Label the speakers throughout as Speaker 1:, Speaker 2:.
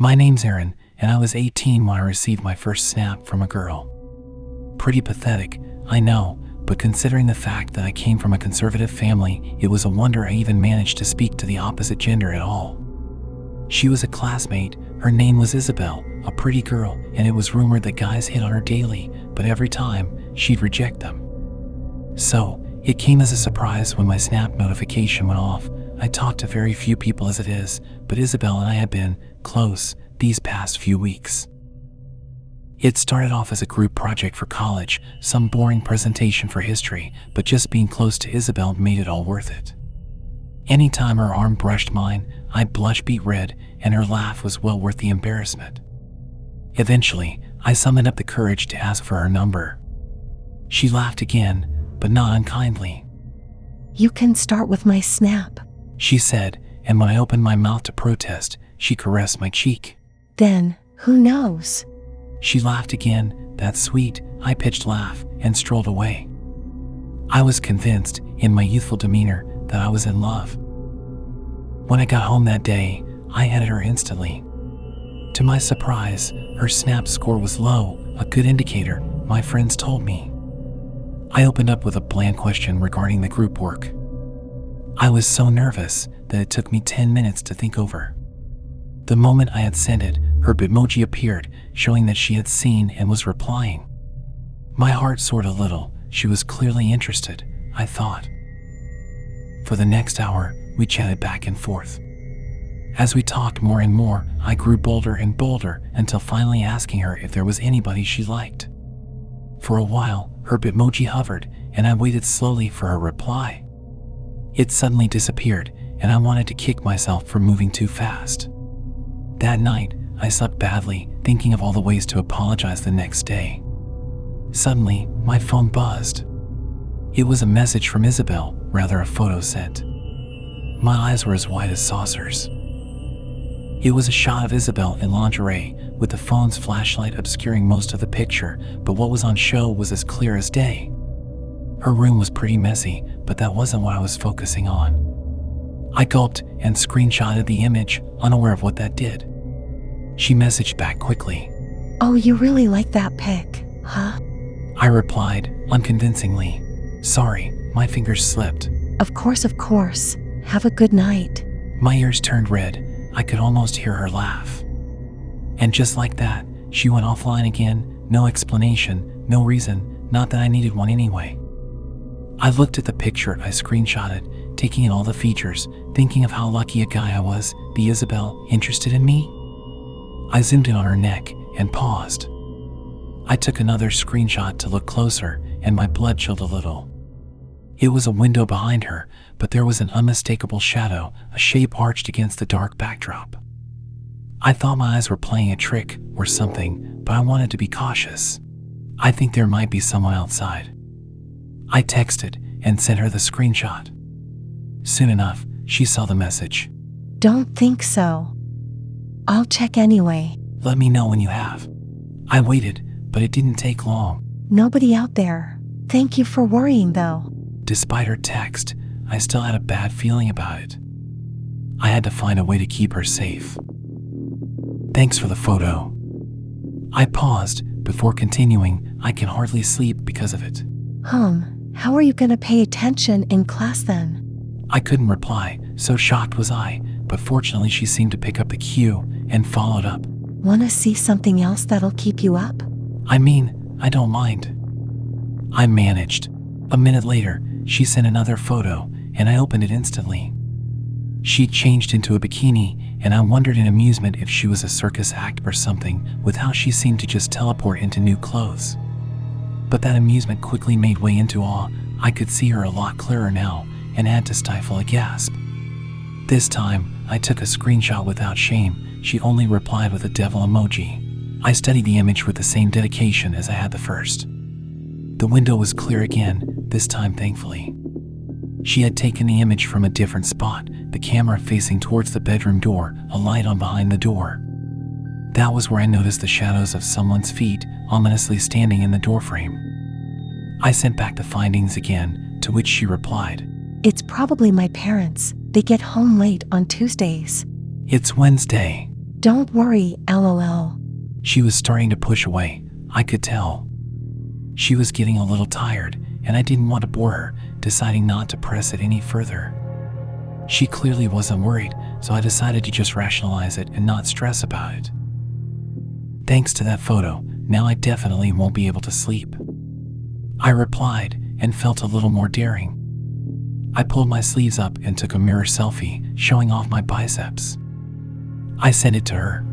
Speaker 1: My name's Aaron, and I was 18 when I received my first snap from a girl. Pretty pathetic, I know, but considering the fact that I came from a conservative family, it was a wonder I even managed to speak to the opposite gender at all. She was a classmate. Her name was Isabel, a pretty girl, and it was rumored that guys hit on her daily, but every time, she'd reject them. So, it came as a surprise when my Snap notification went off. I talked to very few people as it is, but Isabel and I had been close these past few weeks. It started off as a group project for college, some boring presentation for history, but just being close to Isabel made it all worth it. Anytime her arm brushed mine, I'd blush beet red, and her laugh was well worth the embarrassment. Eventually, I summoned up the courage to ask for her number. She laughed again, but not unkindly.
Speaker 2: "You can start with my Snap,"
Speaker 1: she said, and when I opened my mouth to protest, she caressed my cheek.
Speaker 2: "Then, who knows?"
Speaker 1: She laughed again, that sweet, high-pitched laugh, and strolled away. I was convinced, in my youthful demeanor, that I was in love. When I got home that day, I added her instantly. To my surprise, her Snap score was low, a good indicator, my friends told me. I opened up with a bland question regarding the group work. I was so nervous that it took me 10 minutes to think over. The moment I had sent it, her Bitmoji appeared, showing that she had seen and was replying. My heart soared a little. She was clearly interested, I thought. For the next hour, we chatted back and forth. As we talked more and more, I grew bolder and bolder until finally asking her if there was anybody she liked. For a while, her Bitmoji hovered, and I waited slowly for her reply. It suddenly disappeared, and I wanted to kick myself for moving too fast. That night, I slept badly, thinking of all the ways to apologize the next day. Suddenly, my phone buzzed. It was a message from Isabel, rather a photo sent. My eyes were as wide as saucers. It was a shot of Isabel in lingerie, with the phone's flashlight obscuring most of the picture, but what was on show was as clear as day. Her room was pretty messy, but that wasn't what I was focusing on. I gulped and screenshotted the image, unaware of what that did. She messaged back quickly.
Speaker 2: "Oh, you really like that pic, huh?"
Speaker 1: I replied, unconvincingly. "Sorry, my fingers slipped."
Speaker 2: Of course. Have a good night."
Speaker 1: My ears turned red. I could almost hear her laugh. And just like that, she went offline again, no explanation, no reason, not that I needed one anyway. I looked at the picture I screenshotted, taking in all the features, thinking of how lucky a guy I was, the Isabel interested in me. I zoomed in on her neck and paused. I took another screenshot to look closer, and my blood chilled a little. It was a window behind her, but there was an unmistakable shadow, a shape arched against the dark backdrop. I thought my eyes were playing a trick or something, but I wanted to be cautious. I think there might be someone outside. I texted and sent her the screenshot. Soon enough, she saw the message.
Speaker 2: "Don't think so. I'll check anyway."
Speaker 1: "Let me know when you have." I waited, but it didn't take long.
Speaker 2: "Nobody out there. Thank you for worrying though."
Speaker 1: Despite her text, I still had a bad feeling about it. I had to find a way to keep her safe. "Thanks for the photo." I paused before continuing. I can hardly sleep because of it.
Speaker 2: How are you gonna pay attention in class then?"
Speaker 1: I couldn't reply, so shocked was I, but fortunately she seemed to pick up the cue and followed up.
Speaker 2: "Wanna see something else that'll keep you up?"
Speaker 1: "I mean, I don't mind." I managed. A minute later, she sent another photo, and I opened it instantly. She changed into a bikini, and I wondered in amusement if she was a circus act or something, with how she seemed to just teleport into new clothes. But that amusement quickly made way into awe. I could see her a lot clearer now, and had to stifle a gasp. This time, I took a screenshot without shame. She only replied with a devil emoji. I studied the image with the same dedication as I had the first. The window was clear again, this time thankfully. She had taken the image from a different spot, the camera facing towards the bedroom door, a light on behind the door. That was where I noticed the shadows of someone's feet, ominously standing in the doorframe. I sent back the findings again, to which she replied,
Speaker 2: "It's probably my parents. They get home late on Tuesdays."
Speaker 1: "It's Wednesday."
Speaker 2: Don't worry, lol.
Speaker 1: She was starting to push away. I could tell. She was getting a little tired, and I didn't want to bore her, deciding not to press it any further. She clearly wasn't worried, so I decided to just rationalize it and not stress about it. Thanks to that photo, now I definitely won't be able to sleep. I replied and felt a little more daring. I pulled my sleeves up and took a mirror selfie, showing off my biceps. I sent it to her.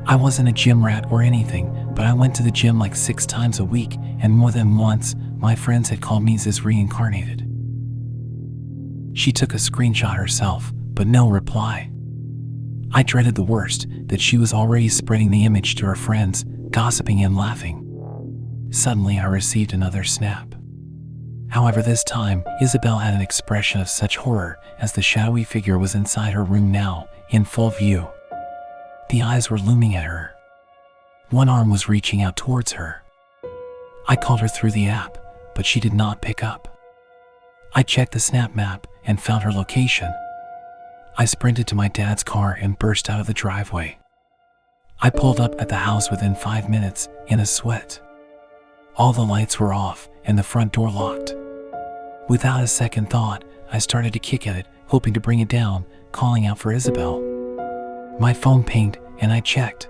Speaker 1: I wasn't a gym rat or anything, but I went to the gym like 6 times a week, and more than once, my friends had called me Ziz reincarnated. She took a screenshot herself, but no reply. I dreaded the worst, that she was already spreading the image to her friends, gossiping and laughing. Suddenly I received another snap. However, this time, Isabel had an expression of such horror as the shadowy figure was inside her room now, in full view. The eyes were looming at her. One arm was reaching out towards her. I called her through the app, but she did not pick up. I checked the snap map and found her location. I sprinted to my dad's car and burst out of the driveway. I pulled up at the house within 5 minutes, in a sweat. All the lights were off and the front door locked. Without a second thought, I started to kick at it, hoping to bring it down, calling out for Isabel. My phone pinged and I checked.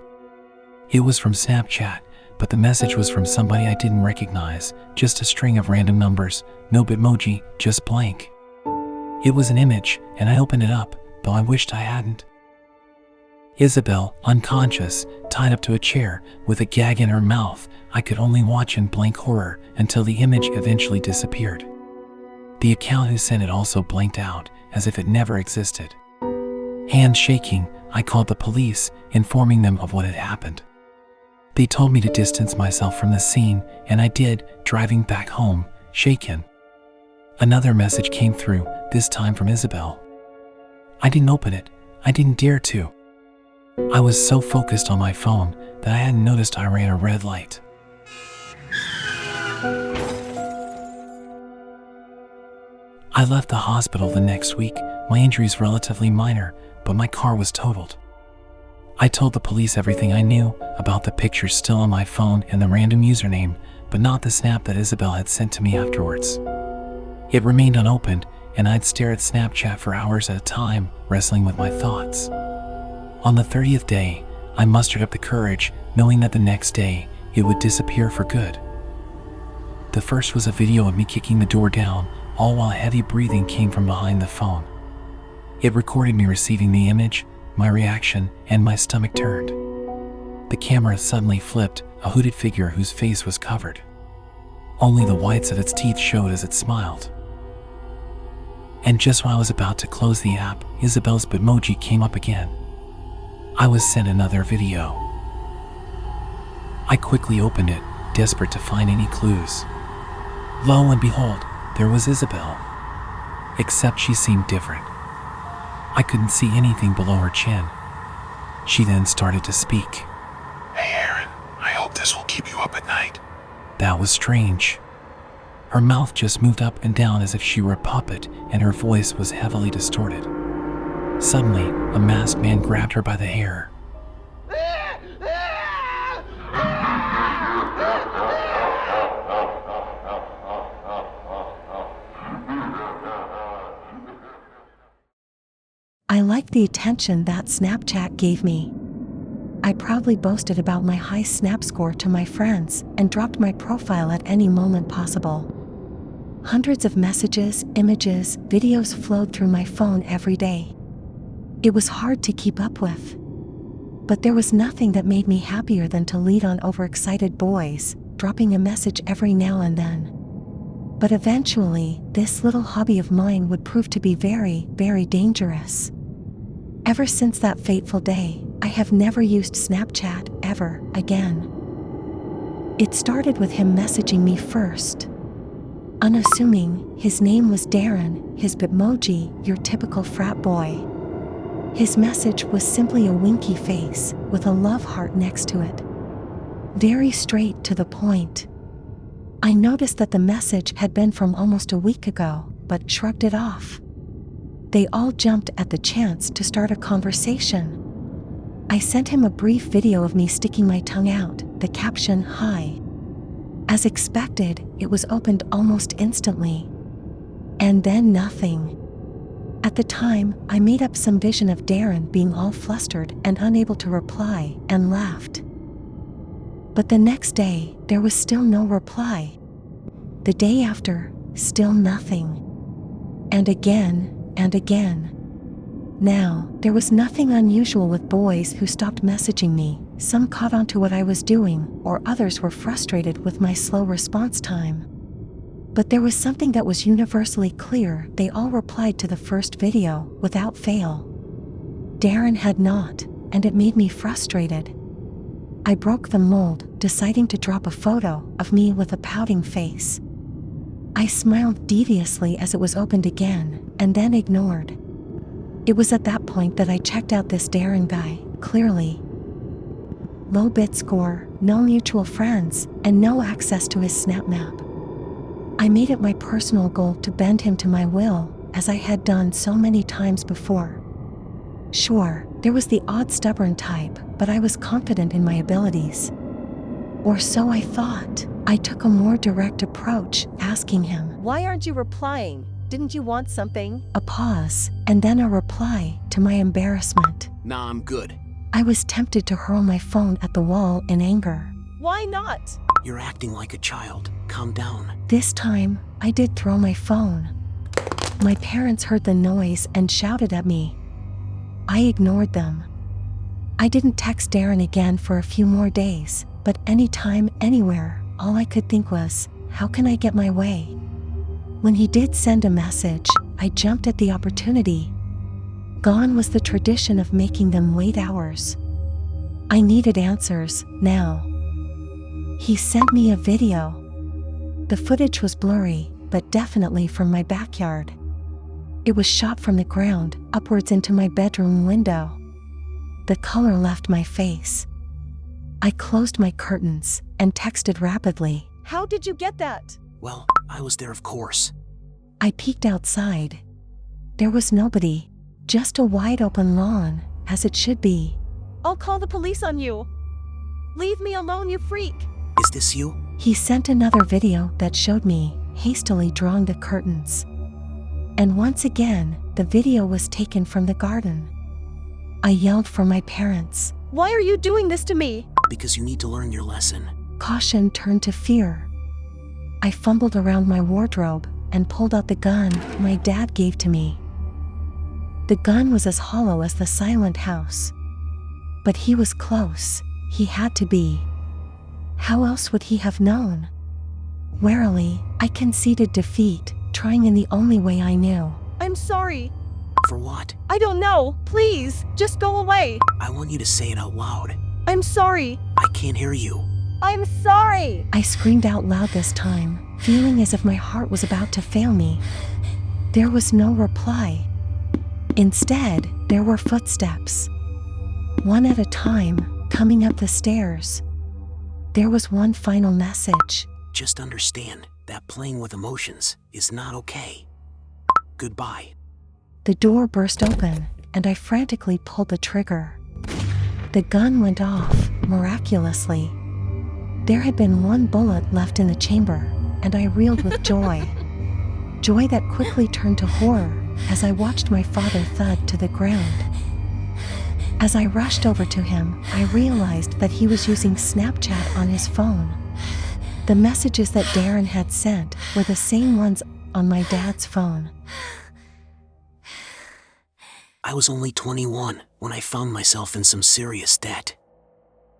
Speaker 1: It was from Snapchat, but the message was from somebody I didn't recognize, just a string of random numbers, no bitmoji, just blank. It was an image, and I opened it up, though I wished I hadn't. Isabel, unconscious, tied up to a chair, with a gag in her mouth. I could only watch in blank horror until the image eventually disappeared. The account who sent it also blanked out, as if it never existed. Hands shaking, I called the police, informing them of what had happened. They told me to distance myself from the scene, and I did, driving back home, shaken. Another message came through, this time from Isabel. I didn't open it. I didn't dare to. I was so focused on my phone that I hadn't noticed I ran a red light. I left the hospital the next week. My injuries relatively minor, but my car was totaled. I told the police everything I knew about the pictures still on my phone and the random username, but not the snap that Isabel had sent to me afterwards. It remained unopened, and I'd stare at Snapchat for hours at a time, wrestling with my thoughts. On the 30th day, I mustered up the courage, knowing that the next day, it would disappear for good. The first was a video of me kicking the door down, all while heavy breathing came from behind the phone. It recorded me receiving the image, my reaction, and my stomach turned. The camera suddenly flipped, a hooded figure whose face was covered. Only the whites of its teeth showed as it smiled. And just when I was about to close the app, Isabel's bitmoji came up again. I was sent another video. I quickly opened it, desperate to find any clues. Lo and behold, there was Isabel. Except she seemed different. I couldn't see anything below her chin. She then started to speak.
Speaker 3: Hey Aaron, I hope this will keep you up at night.
Speaker 1: That was strange. Her mouth just moved up and down as if she were a puppet, and her voice was heavily distorted. Suddenly, a masked man grabbed her by the hair.
Speaker 2: I liked the attention that Snapchat gave me. I proudly boasted about my high Snap score to my friends and dropped my profile at any moment possible. Hundreds of messages, images, videos flowed through my phone every day. It was hard to keep up with. But there was nothing that made me happier than to lead on overexcited boys, dropping a message every now and then. But eventually, this little hobby of mine would prove to be very, very dangerous. Ever since that fateful day, I have never used Snapchat ever again. It started with him messaging me first. Unassuming, his name was Darren, his bitmoji, your typical frat boy. His message was simply a winky face with a love heart next to it. Very straight to the point. I noticed that the message had been from almost a week ago, but shrugged it off. They all jumped at the chance to start a conversation. I sent him a brief video of me sticking my tongue out, the caption, "Hi." As expected, it was opened almost instantly. And then nothing. At the time, I made up some vision of Darren being all flustered and unable to reply, and laughed. But the next day, there was still no reply. The day after, still nothing. And again, and again. Now, there was nothing unusual with boys who stopped messaging me. Some caught on to what I was doing, or others were frustrated with my slow response time. But there was something that was universally clear: they all replied to the first video, without fail. Darren had not, and it made me frustrated. I broke the mold, deciding to drop a photo of me with a pouting face. I smiled deviously as it was opened again, and then ignored. It was at that point that I checked out this Darren guy, clearly. Low bit score, no mutual friends, and no access to his snap map. I made it my personal goal to bend him to my will, as I had done so many times before. Sure, there was the odd stubborn type, but I was confident in my abilities. Or so I thought. I took a more direct approach, asking him,
Speaker 4: "Why aren't you replying? Didn't you want something?"
Speaker 2: A pause, and then a reply, to my embarrassment.
Speaker 5: Nah, I'm good.
Speaker 2: I was tempted to hurl my phone at the wall in anger.
Speaker 4: "Why not?"
Speaker 5: You're acting like a child. Calm down.
Speaker 2: This time, I did throw my phone. My parents heard the noise and shouted at me. I ignored them. I didn't text Darren again for a few more days, but anytime, anywhere, all I could think was, how can I get my way? When he did send a message, I jumped at the opportunity. Gone was the tradition of making them wait hours. I needed answers, now. He sent me a video. The footage was blurry, but definitely from my backyard. It was shot from the ground, upwards into my bedroom window. The color left my face. I closed my curtains and texted rapidly.
Speaker 4: "How did you get that?"
Speaker 5: Well, I was there, of course.
Speaker 2: I peeked outside. There was nobody, just a wide open lawn, as it should be.
Speaker 4: "I'll call the police on you. Leave me alone, you freak."
Speaker 5: Is this you?
Speaker 2: He sent another video that showed me hastily drawing the curtains. And once again, the video was taken from the garden. I yelled for my parents.
Speaker 4: "Why are you doing this to me?"
Speaker 5: Because you need to learn your lesson.
Speaker 2: Caution turned to fear. I fumbled around my wardrobe and pulled out the gun my dad gave to me. The gun was as hollow as the silent house. But he was close. He had to be. How else would he have known? Warily, I conceded defeat, trying in the only way I knew.
Speaker 4: "I'm sorry.
Speaker 5: For what?
Speaker 4: I don't know. Please, just go away.
Speaker 5: I want you to say it out loud.
Speaker 4: I'm sorry.
Speaker 5: I can't hear you.
Speaker 4: I'm sorry."
Speaker 2: I screamed out loud this time, feeling as if my heart was about to fail me. There was no reply. Instead, there were footsteps. One at a time, coming up the stairs. There was one final message.
Speaker 5: Just understand that playing with emotions is not okay. Goodbye.
Speaker 2: The door burst open, and I frantically pulled the trigger. The gun went off, miraculously. There had been one bullet left in the chamber, and I reeled with joy. Joy that quickly turned to horror as I watched my father thud to the ground. As I rushed over to him, I realized that he was using Snapchat on his phone. The messages that Darren had sent were the same ones on my dad's phone.
Speaker 5: I was only 21 when I found myself in some serious debt.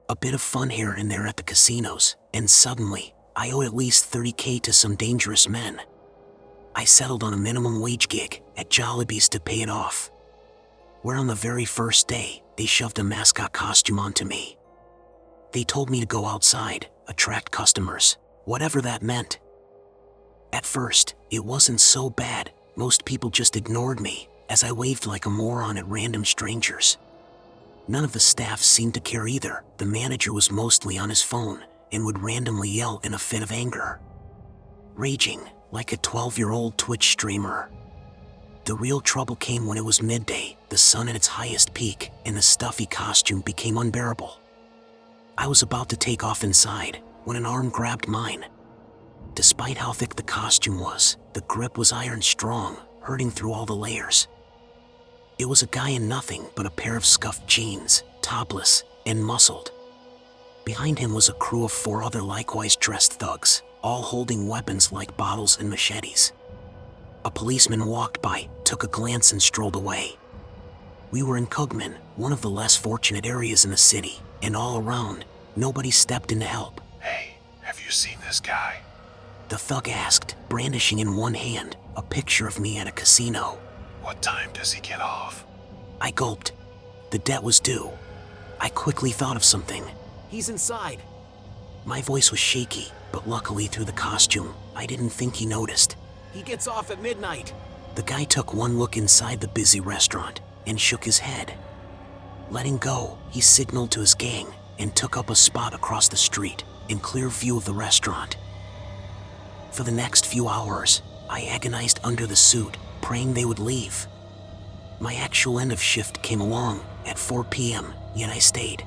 Speaker 5: A bit of fun here and there at the casinos, and suddenly, I owed at least $30K to some dangerous men. I settled on a minimum wage gig at Jollibee's to pay it off. Where on the very first day, they shoved a mascot costume onto me. They told me to go outside, attract customers, whatever that meant. At first, it wasn't so bad. Most people just ignored me as I waved like a moron at random strangers. None of the staff seemed to care either. The manager was mostly on his phone and would randomly yell in a fit of anger, raging like a 12-year-old Twitch streamer. The real trouble came when it was midday, the sun at its highest peak, and the stuffy costume became unbearable. I was about to take off inside when an arm grabbed mine. Despite how thick the costume was, the grip was iron strong, hurting through all the layers. It was a guy in nothing but a pair of scuffed jeans, topless and muscled. Behind him was a crew of 4 other likewise dressed thugs, all holding weapons like bottles and machetes. A policeman walked by, took a glance and strolled away. We were in Kugman, one of the less fortunate areas in the city, and all around, nobody stepped in to help.
Speaker 3: Hey, have you seen this guy?
Speaker 5: The thug asked, brandishing in one hand a picture of me at a casino.
Speaker 3: What time does he get off?
Speaker 5: I gulped. The debt was due. I quickly thought of something.
Speaker 6: He's inside.
Speaker 5: My voice was shaky, but luckily through the costume, I didn't think he noticed.
Speaker 6: He gets off at midnight.
Speaker 5: The guy took one look inside the busy restaurant and shook his head. Letting go, he signaled to his gang and took up a spot across the street in clear view of the restaurant. For the next few hours, I agonized under the suit, praying they would leave. My actual end of shift came along at 4 p.m., yet I stayed.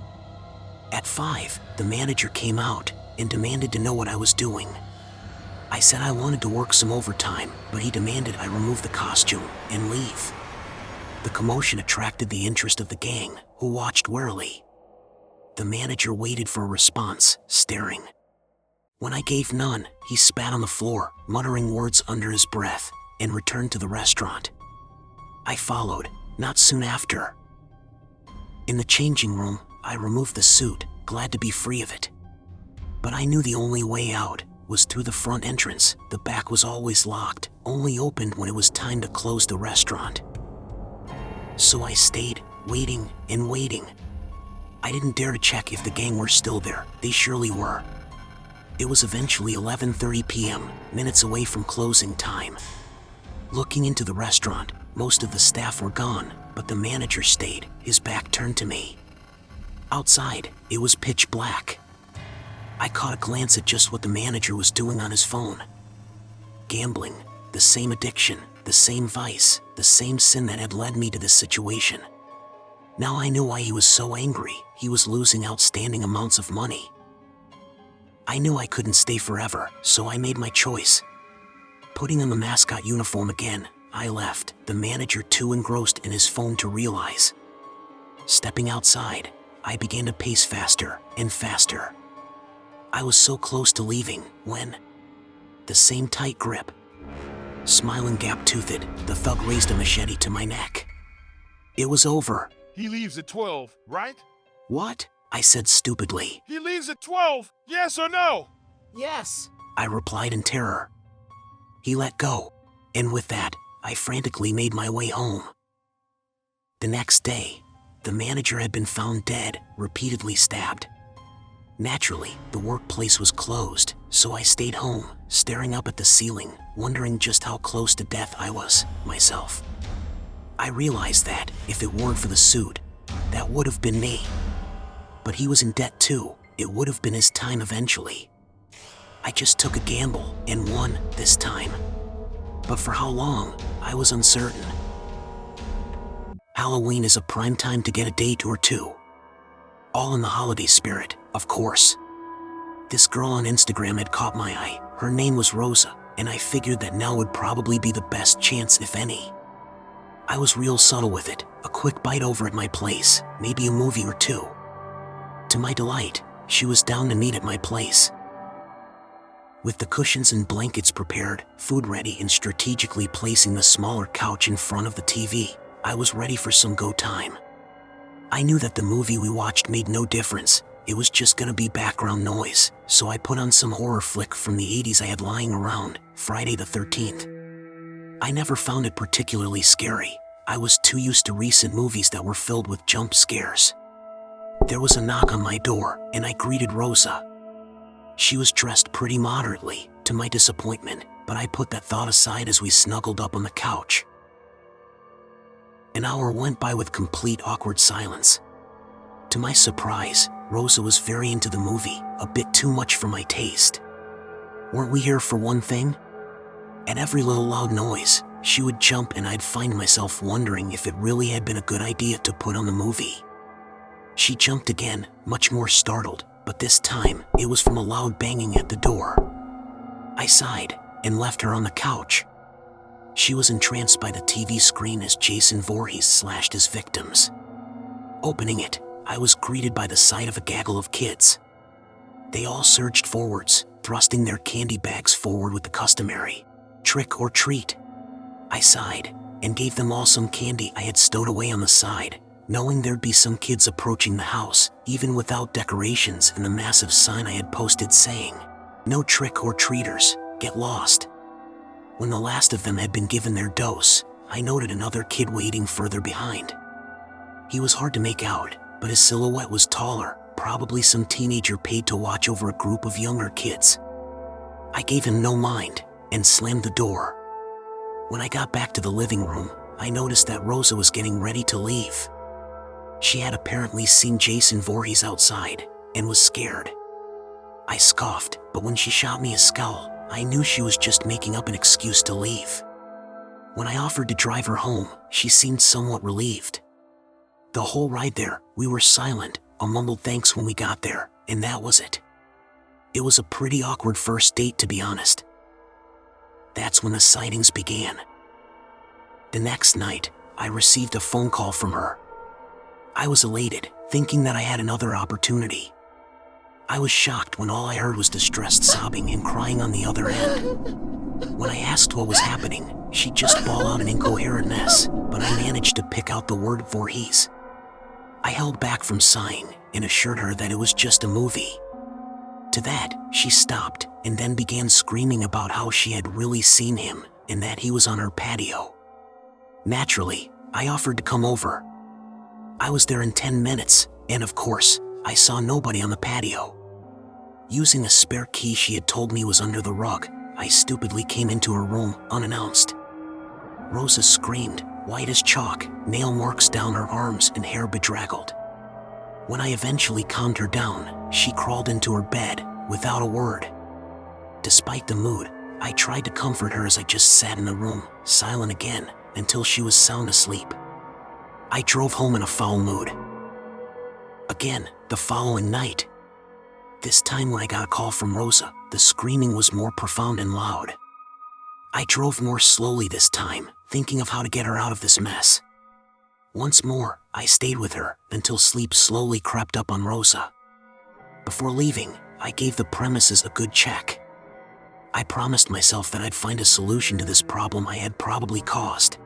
Speaker 5: At 5, the manager came out and demanded to know what I was doing. I said I wanted to work some overtime, but he demanded I remove the costume and leave. The commotion attracted the interest of the gang, who watched warily. The manager waited for a response, staring. When I gave none, he spat on the floor, muttering words under his breath, and returned to the restaurant. I followed, not soon after. In the changing room, I removed the suit, glad to be free of it. But I knew the only way out was through the front entrance. The back was always locked, only opened when it was time to close the restaurant. So I stayed, waiting and waiting. I didn't dare to check if the gang were still there. They surely were. It was eventually 11:30 p.m., minutes away from closing time. Looking into the restaurant, most of the staff were gone, but the manager stayed, his back turned to me. Outside, it was pitch black. I caught a glance at just what the manager was doing on his phone. Gambling, the same addiction, the same vice, the same sin that had led me to this situation. Now I knew why he was so angry. He was losing outstanding amounts of money. I knew I couldn't stay forever, so I made my choice. Putting on the mascot uniform again, I left, the manager too engrossed in his phone to realize. Stepping outside, I began to pace faster and faster. I was so close to leaving when the same tight grip. Smiling gap-toothed, the thug raised a machete to my neck. It was over.
Speaker 7: He leaves at 12, right?
Speaker 5: What? I said stupidly.
Speaker 7: He leaves at 12, yes or no?
Speaker 6: Yes.
Speaker 5: I replied in terror. He let go, and with that, I frantically made my way home. The next day, the manager had been found dead, repeatedly stabbed. Naturally, the workplace was closed, so I stayed home, staring up at the ceiling, wondering just how close to death I was, myself. I realized that, if it weren't for the suit, that would have been me. But he was in debt too. It would have been his time eventually. I just took a gamble and won this time. But for how long, I was uncertain. Halloween is a prime time to get a date or two. All in the holiday spirit, of course. This girl on Instagram had caught my eye. Her name was Rosa, and I figured that now would probably be the best chance, if any. I was real subtle with it, a quick bite over at my place, maybe a movie or two. To my delight, she was down to meet at my place. With the cushions and blankets prepared, food ready, and strategically placing the smaller couch in front of the TV, I was ready for some go time. I knew that the movie we watched made no difference. It was just gonna be background noise, so I put on some horror flick from the 80s I had lying around, Friday the 13th. I never found it particularly scary. I was too used to recent movies that were filled with jump scares. There was a knock on my door, and I greeted Rosa. She was dressed pretty moderately, to my disappointment, but I put that thought aside as we snuggled up on the couch. An hour went by with complete awkward silence. To my surprise, Rosa was very into the movie, a bit too much for my taste. Weren't we here for one thing? At every little loud noise, she would jump and I'd find myself wondering if it really had been a good idea to put on the movie. She jumped again, much more startled, but this time it was from a loud banging at the door. I sighed and left her on the couch. She was entranced by the TV screen as Jason Voorhees slashed his victims. Opening it, I was greeted by the sight of a gaggle of kids. They all surged forwards, thrusting their candy bags forward with the customary trick or treat. I sighed and gave them all some candy I had stowed away on the side, knowing there'd be some kids approaching the house, even without decorations and the massive sign I had posted saying, "No trick or treaters, get lost." When the last of them had been given their dose, I noted another kid waiting further behind. He was hard to make out, but his silhouette was taller, probably some teenager paid to watch over a group of younger kids. I gave him no mind and slammed the door. When I got back to the living room, I noticed that Rosa was getting ready to leave. She had apparently seen Jason Voorhees outside and was scared. I scoffed, but when she shot me a scowl, I knew she was just making up an excuse to leave. When I offered to drive her home, she seemed somewhat relieved. The whole ride there, we were silent, a mumbled thanks when we got there, and that was it. It was a pretty awkward first date, to be honest. That's when the sightings began. The next night, I received a phone call from her. I was elated, thinking that I had another opportunity. I was shocked when all I heard was distressed sobbing and crying on the other end. When I asked what was happening, she'd just bawl out an incoherent mess, but I managed to pick out the word Voorhees. I held back from sighing and assured her that it was just a movie. To that, she stopped and then began screaming about how she had really seen him and that he was on her patio. Naturally, I offered to come over. I was there in 10 minutes, and of course, I saw nobody on the patio. Using a spare key she had told me was under the rug, I stupidly came into her room unannounced. Rosa screamed, white as chalk, nail marks down her arms and hair bedraggled. When I eventually calmed her down, she crawled into her bed without a word. Despite the mood, I tried to comfort her as I just sat in the room, silent again, until she was sound asleep. I drove home in a foul mood. Again, the following night. This time when I got a call from Rosa, the screaming was more profound and loud. I drove more slowly this time, thinking of how to get her out of this mess. Once more, I stayed with her until sleep slowly crept up on Rosa. Before leaving, I gave the premises a good check. I promised myself that I'd find a solution to this problem I had probably caused.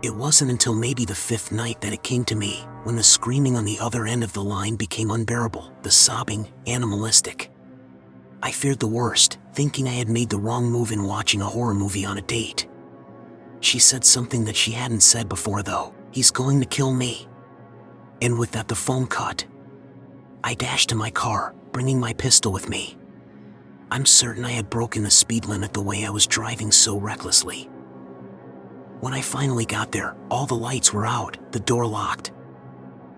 Speaker 5: It wasn't until maybe the 5th night that it came to me, when the screaming on the other end of the line became unbearable, the sobbing, animalistic. I feared the worst, thinking I had made the wrong move in watching a horror movie on a date. She said something that she hadn't said before though, "He's going to kill me." And with that the phone cut. I dashed to my car, bringing my pistol with me. I'm certain I had broken the speed limit the way I was driving so recklessly. When I finally got there, all the lights were out, the door locked.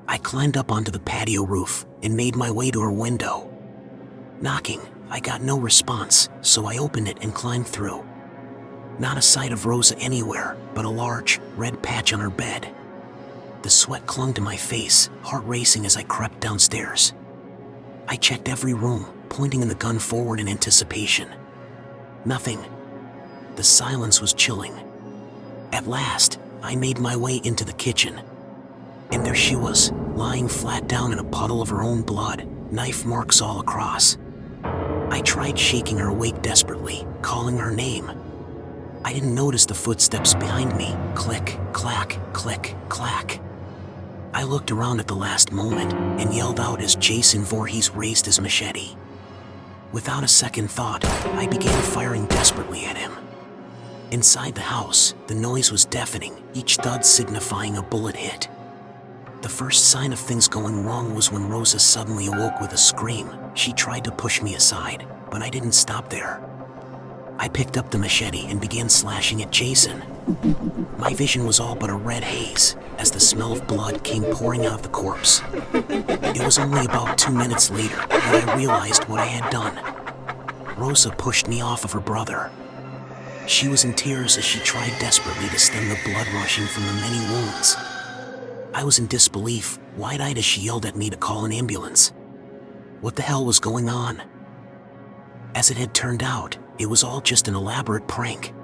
Speaker 5: I climbed up onto the patio roof and made my way to her window. Knocking, I got no response, so I opened it and climbed through. Not a sight of Rosa anywhere, but a large, red patch on her bed. The sweat clung to my face, heart racing as I crept downstairs. I checked every room, pointing the gun forward in anticipation. Nothing. The silence was chilling. At last, I made my way into the kitchen. And there she was, lying flat down in a puddle of her own blood, knife marks all across. I tried shaking her awake desperately, calling her name. I didn't notice the footsteps behind me, click, clack, click, clack. I looked around at the last moment and yelled out as Jason Voorhees raised his machete. Without a second thought, I began firing desperately at him. Inside the house, the noise was deafening, each thud signifying a bullet hit. The first sign of things going wrong was when Rosa suddenly awoke with a scream. She tried to push me aside, but I didn't stop there. I picked up the machete and began slashing at Jason. My vision was all but a red haze, as the smell of blood came pouring out of the corpse. It was only about 2 minutes later that I realized what I had done. Rosa pushed me off of her brother. She was in tears as she tried desperately to stem the blood rushing from the many wounds. I was in disbelief, wide-eyed as she yelled at me to call an ambulance. What the hell was going on? As it had turned out, it was all just an elaborate prank.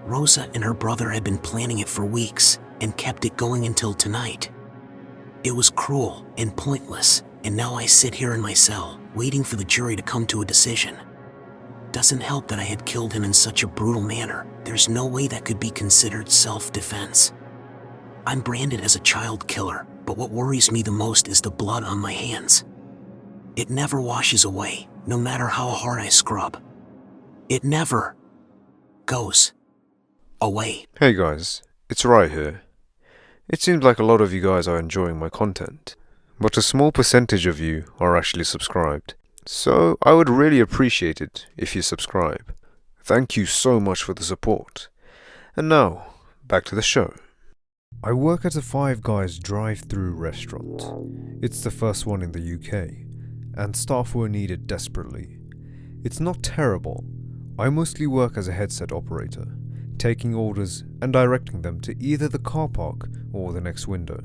Speaker 5: Rosa and her brother had been planning it for weeks and kept it going until tonight. It was cruel and pointless, and now I sit here in my cell, waiting for the jury to come to a decision. Doesn't help that I had killed him in such a brutal manner. There's no way that could be considered self-defense. I'm branded as a child killer, but what worries me the most is the blood on my hands. It never washes away, no matter how hard I scrub. It never goes away.
Speaker 8: Hey guys, it's Rai here. It seems like a lot of you guys are enjoying my content, but a small percentage of you are actually subscribed. So I would really appreciate it if you subscribe. Thank you so much for the support. And now, back to the show. I work at a Five Guys drive-through restaurant. It's the first one in the UK, and staff were needed desperately. It's not terrible. I mostly work as a headset operator, taking orders and directing them to either the car park or the next window.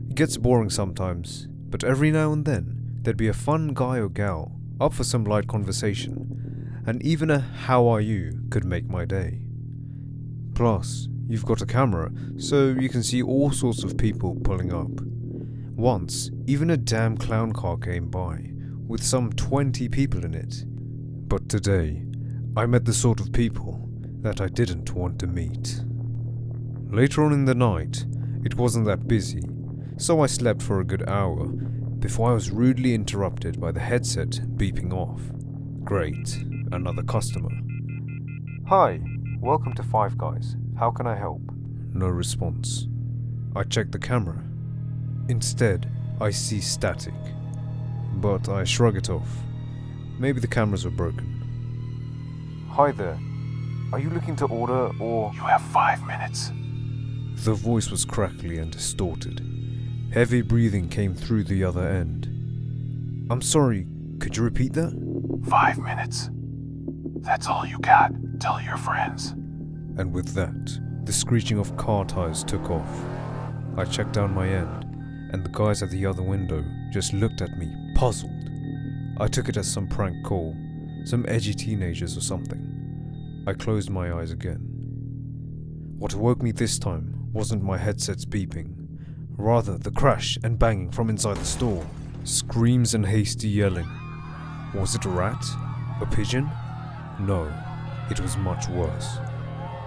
Speaker 8: It gets boring sometimes, but every now and then there'd be a fun guy or gal up for some light conversation, and even a "how are you" could make my day. Plus, you've got a camera, so you can see all sorts of people pulling up. Once, even a damn clown car came by, with some 20 people in it. But today, I met the sort of people that I didn't want to meet. Later on in the night, it wasn't that busy, so I slept for a good hour before I was rudely interrupted by the headset beeping off. Great, another customer. Hi, welcome to Five Guys. How can I help? No response. I check the camera. Instead, I see static. But I shrug it off. Maybe the cameras were broken. Hi there. Are you looking to order or...
Speaker 3: You have 5 minutes.
Speaker 8: The voice was crackly and distorted. Heavy breathing came through the other end. I'm sorry, could you repeat that?
Speaker 3: 5 minutes. That's all you got. Tell your friends.
Speaker 8: And with that, the screeching of car tires took off. I checked down my end, and the guys at the other window just looked at me, puzzled. I took it as some prank call, some edgy teenagers or something. I closed my eyes again. What woke me this time wasn't my headset's beeping, rather the crash and banging from inside the store, screams and hasty yelling. Was it a rat? A pigeon? No, it was much worse.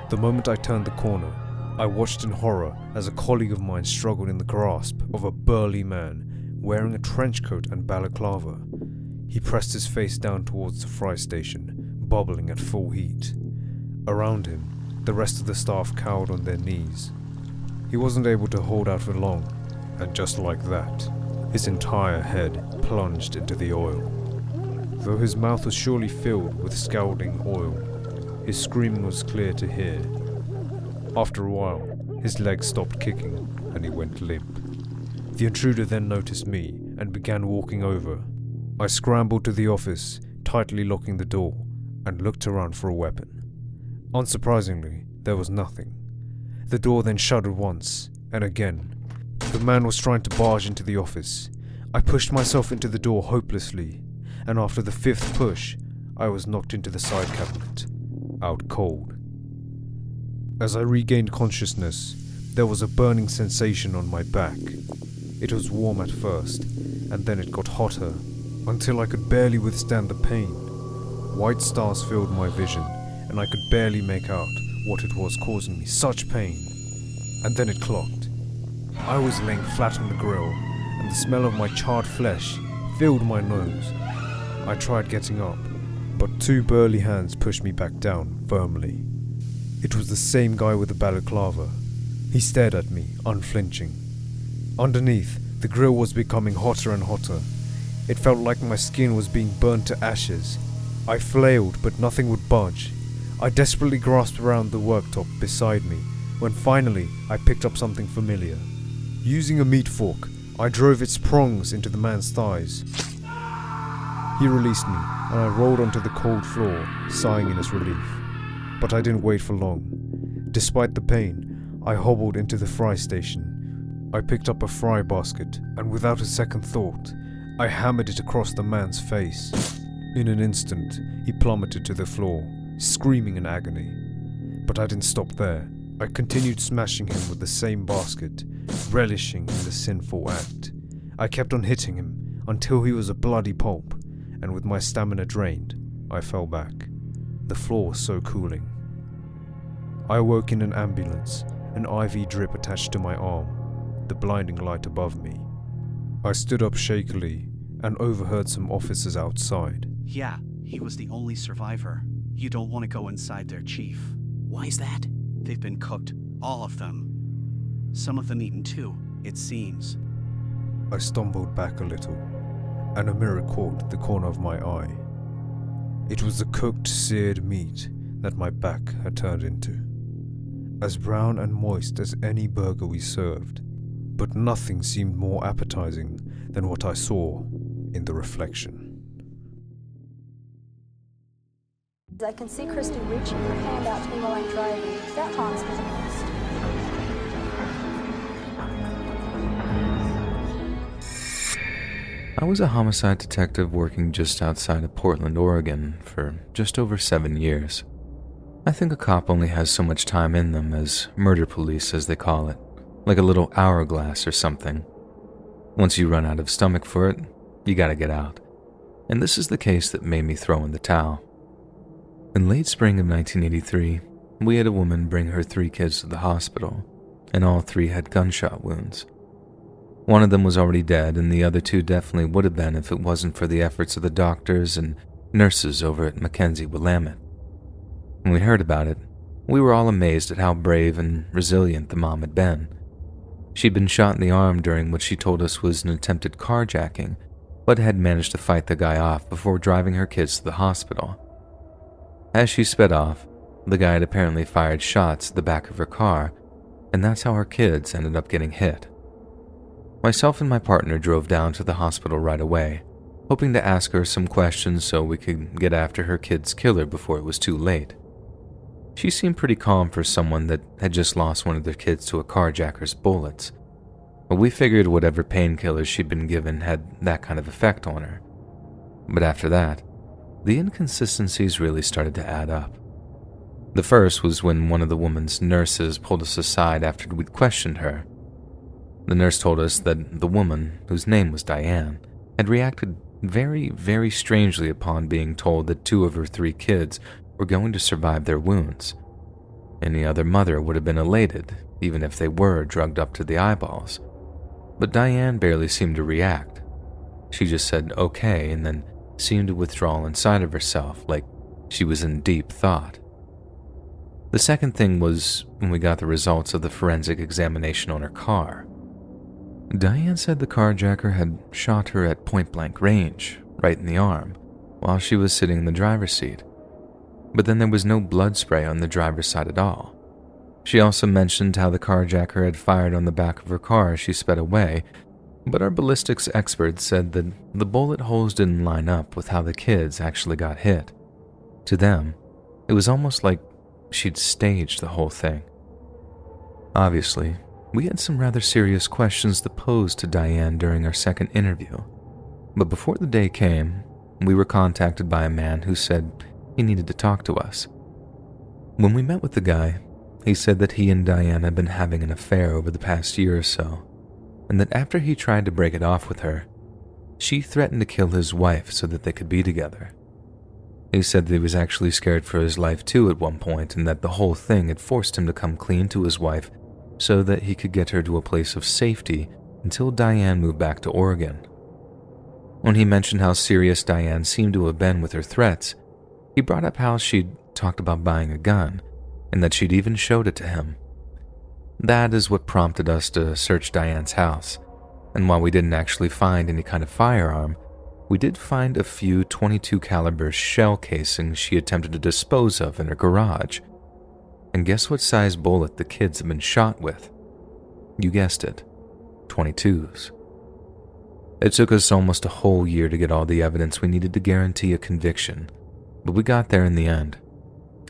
Speaker 8: The moment I turned the corner, I watched in horror as a colleague of mine struggled in the grasp of a burly man wearing a trench coat and balaclava. He pressed his face down towards the fry station, bubbling at full heat. Around him, the rest of the staff cowered on their knees. He wasn't able to hold out for long, and just like that, his entire head plunged into the oil. Though his mouth was surely filled with scalding oil, his screaming was clear to hear. After a while, his legs stopped kicking, and he went limp. The intruder then noticed me and began walking over. I scrambled to the office, tightly locking the door, and looked around for a weapon. Unsurprisingly, there was nothing. The door then shuddered once, and again. The man was trying to barge into the office. I pushed myself into the door hopelessly, and after the 5th push, I was knocked into the side cabinet, out cold. As I regained consciousness, there was a burning sensation on my back. It was warm at first, and then it got hotter, until I could barely withstand the pain. White stars filled my vision, and I could barely make out what it was causing me such pain. And then it clocked. I was laying flat on the grill, and the smell of my charred flesh filled my nose. I tried getting up, but 2 burly hands pushed me back down firmly. It was the same guy with the balaclava. He stared at me, unflinching. Underneath, the grill was becoming hotter and hotter. It felt like my skin was being burnt to ashes. I flailed, but nothing would budge. I desperately grasped around the worktop beside me, when finally I picked up something familiar. Using a meat fork, I drove its prongs into the man's thighs. He released me, and I rolled onto the cold floor, sighing in his relief. But I didn't wait for long. Despite the pain, I hobbled into the fry station. I picked up a fry basket, and without a second thought, I hammered it across the man's face. In an instant, he plummeted to the floor, screaming in agony. But I didn't stop there. I continued smashing him with the same basket, relishing in the sinful act. I kept on hitting him until he was a bloody pulp, and with my stamina drained, I fell back. The floor was so cooling. I awoke in an ambulance, an IV drip attached to my arm, the blinding light above me. I stood up shakily and overheard some officers outside.
Speaker 9: Yeah, he was the only survivor. You don't want to go inside there, Chief.
Speaker 5: Why's that?
Speaker 9: They've been cooked, all of them. Some of them eaten too, it seems.
Speaker 8: I stumbled back a little, and a mirror caught the corner of my eye. It was the cooked, seared meat that my back had turned into. As brown and moist as any burger we served, but nothing seemed more appetizing than what I saw in the reflection.
Speaker 10: I can see Christy reaching her hand out to me while I'm driving. That haunts me the most.
Speaker 11: I was a homicide detective working just outside of Portland, Oregon for just over 7 years. I think a cop only has so much time in them as murder police, as they call it, like a little hourglass or something. Once you run out of stomach for it, you gotta get out. And this is the case that made me throw in the towel. In late spring of 1983, we had a woman bring her 3 kids to the hospital, and all 3 had gunshot wounds. One of them was already dead, and the other 2 definitely would have been if it wasn't for the efforts of the doctors and nurses over at Mackenzie Willamette. When we heard about it, we were all amazed at how brave and resilient the mom had been. She'd been shot in the arm during what she told us was an attempted carjacking, but had managed to fight the guy off before driving her kids to the hospital. As she sped off, the guy had apparently fired shots at the back of her car, and that's how her kids ended up getting hit. Myself and my partner drove down to the hospital right away, hoping to ask her some questions so we could get after her kid's killer before it was too late. She seemed pretty calm for someone that had just lost one of their kids to a carjacker's bullets, but we figured whatever painkillers she'd been given had that kind of effect on her. But after that, the inconsistencies really started to add up. The first was when one of the woman's nurses pulled us aside after we'd questioned her. The nurse told us that the woman, whose name was Diane, had reacted very, very strangely upon being told that 2 of her 3 kids were going to survive their wounds. Any other mother would have been elated, even if they were drugged up to the eyeballs. But Diane barely seemed to react. She just said okay and then seemed to withdraw inside of herself like she was in deep thought. The second thing was when we got the results of the forensic examination on her car. Diane said the carjacker had shot her at point-blank range, right in the arm, while she was sitting in the driver's seat. But then there was no blood spray on the driver's side at all. She also mentioned how the carjacker had fired on the back of her car as she sped away, but our ballistics experts said that the bullet holes didn't line up with how the kids actually got hit. To them, it was almost like she'd staged the whole thing. Obviously, we had some rather serious questions to pose to Diane during our second interview, but before the day came, we were contacted by a man who said he needed to talk to us. When we met with the guy, he said that he and Diane had been having an affair over the past year or so, and that after he tried to break it off with her, she threatened to kill his wife so that they could be together. He said that he was actually scared for his life too at one point, and that the whole thing had forced him to come clean to his wife so that he could get her to a place of safety until Diane moved back to Oregon. When he mentioned how serious Diane seemed to have been with her threats, he brought up how she'd talked about buying a gun, and that she'd even showed it to him. That is what prompted us to search Diane's house, and while we didn't actually find any kind of firearm, we did find a few .22 caliber shell casings she attempted to dispose of in her garage. And guess what size bullet the kids have been shot with? You guessed it, .22s. It took us almost a whole year to get all the evidence we needed to guarantee a conviction, but we got there in the end.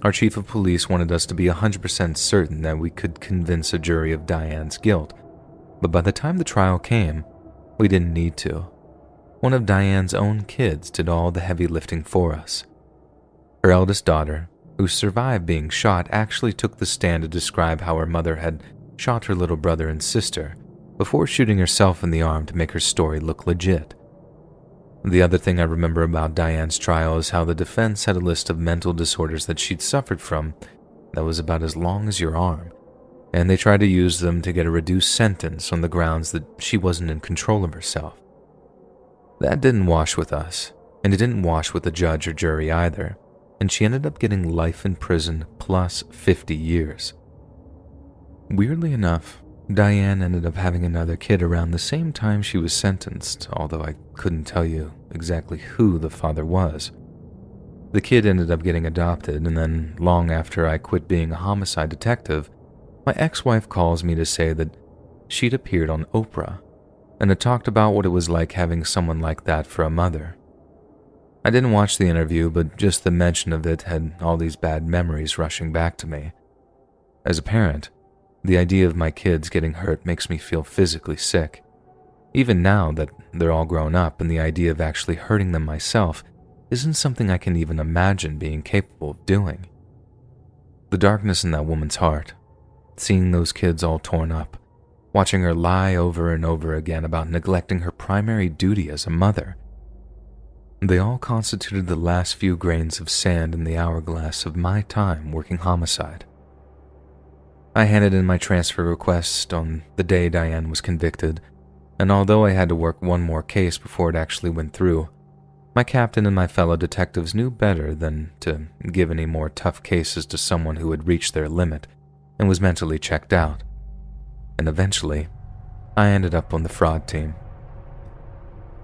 Speaker 11: Our chief of police wanted us to be 100% certain that we could convince a jury of Diane's guilt, but by the time the trial came, we didn't need to. One of Diane's own kids did all the heavy lifting for us. Her eldest daughter, who survived being shot, actually took the stand to describe how her mother had shot her little brother and sister before shooting herself in the arm to make her story look legit. The other thing I remember about Diane's trial is how the defense had a list of mental disorders that she'd suffered from that was about as long as your arm, and they tried to use them to get a reduced sentence on the grounds that she wasn't in control of herself. That didn't wash with us, and it didn't wash with the judge or jury either, and she ended up getting life in prison plus 50 years. Weirdly enough, Diane ended up having another kid around the same time she was sentenced, although I couldn't tell you exactly who the father was. The kid ended up getting adopted, and then long after I quit being a homicide detective, my ex-wife calls me to say that she'd appeared on Oprah, and had talked about what it was like having someone like that for a mother. I didn't watch the interview, but just the mention of it had all these bad memories rushing back to me. As a parent, the idea of my kids getting hurt makes me feel physically sick. Even now that they're all grown up, and the idea of actually hurting them myself isn't something I can even imagine being capable of doing. The darkness in that woman's heart, seeing those kids all torn up, watching her lie over and over again about neglecting her primary duty as a mother. They all constituted the last few grains of sand in the hourglass of my time working homicide. I handed in my transfer request on the day Diane was convicted, and although I had to work one more case before it actually went through, my captain and my fellow detectives knew better than to give any more tough cases to someone who had reached their limit and was mentally checked out. And eventually, I ended up on the fraud team.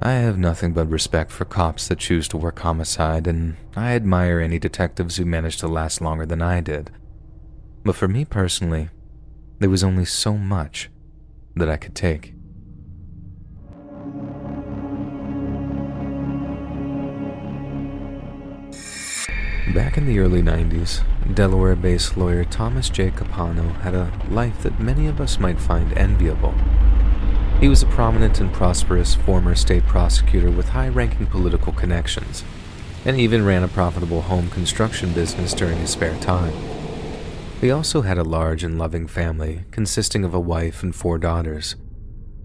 Speaker 11: I have nothing but respect for cops that choose to work homicide, and I admire any detectives who manage to last longer than I did. But for me personally, there was only so much that I could take. Back in the early 90s, Delaware-based lawyer Thomas J. Capano had a life that many of us might find enviable. He was a prominent and prosperous former state prosecutor with high-ranking political connections, and even ran a profitable home construction business during his spare time. He also had a large and loving family consisting of a wife and 4 daughters.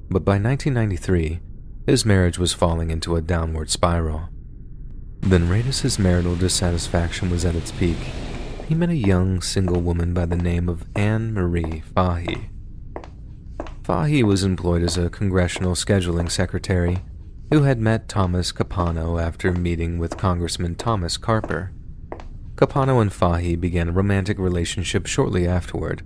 Speaker 11: But by 1993, his marriage was falling into a downward spiral. Then right as his marital dissatisfaction was at its peak, he met a young single woman by the name of Anne Marie Fahey. Fahey was employed as a congressional scheduling secretary who had met Thomas Capano after meeting with Congressman Thomas Carper. Capano and Fahey began a romantic relationship shortly afterward,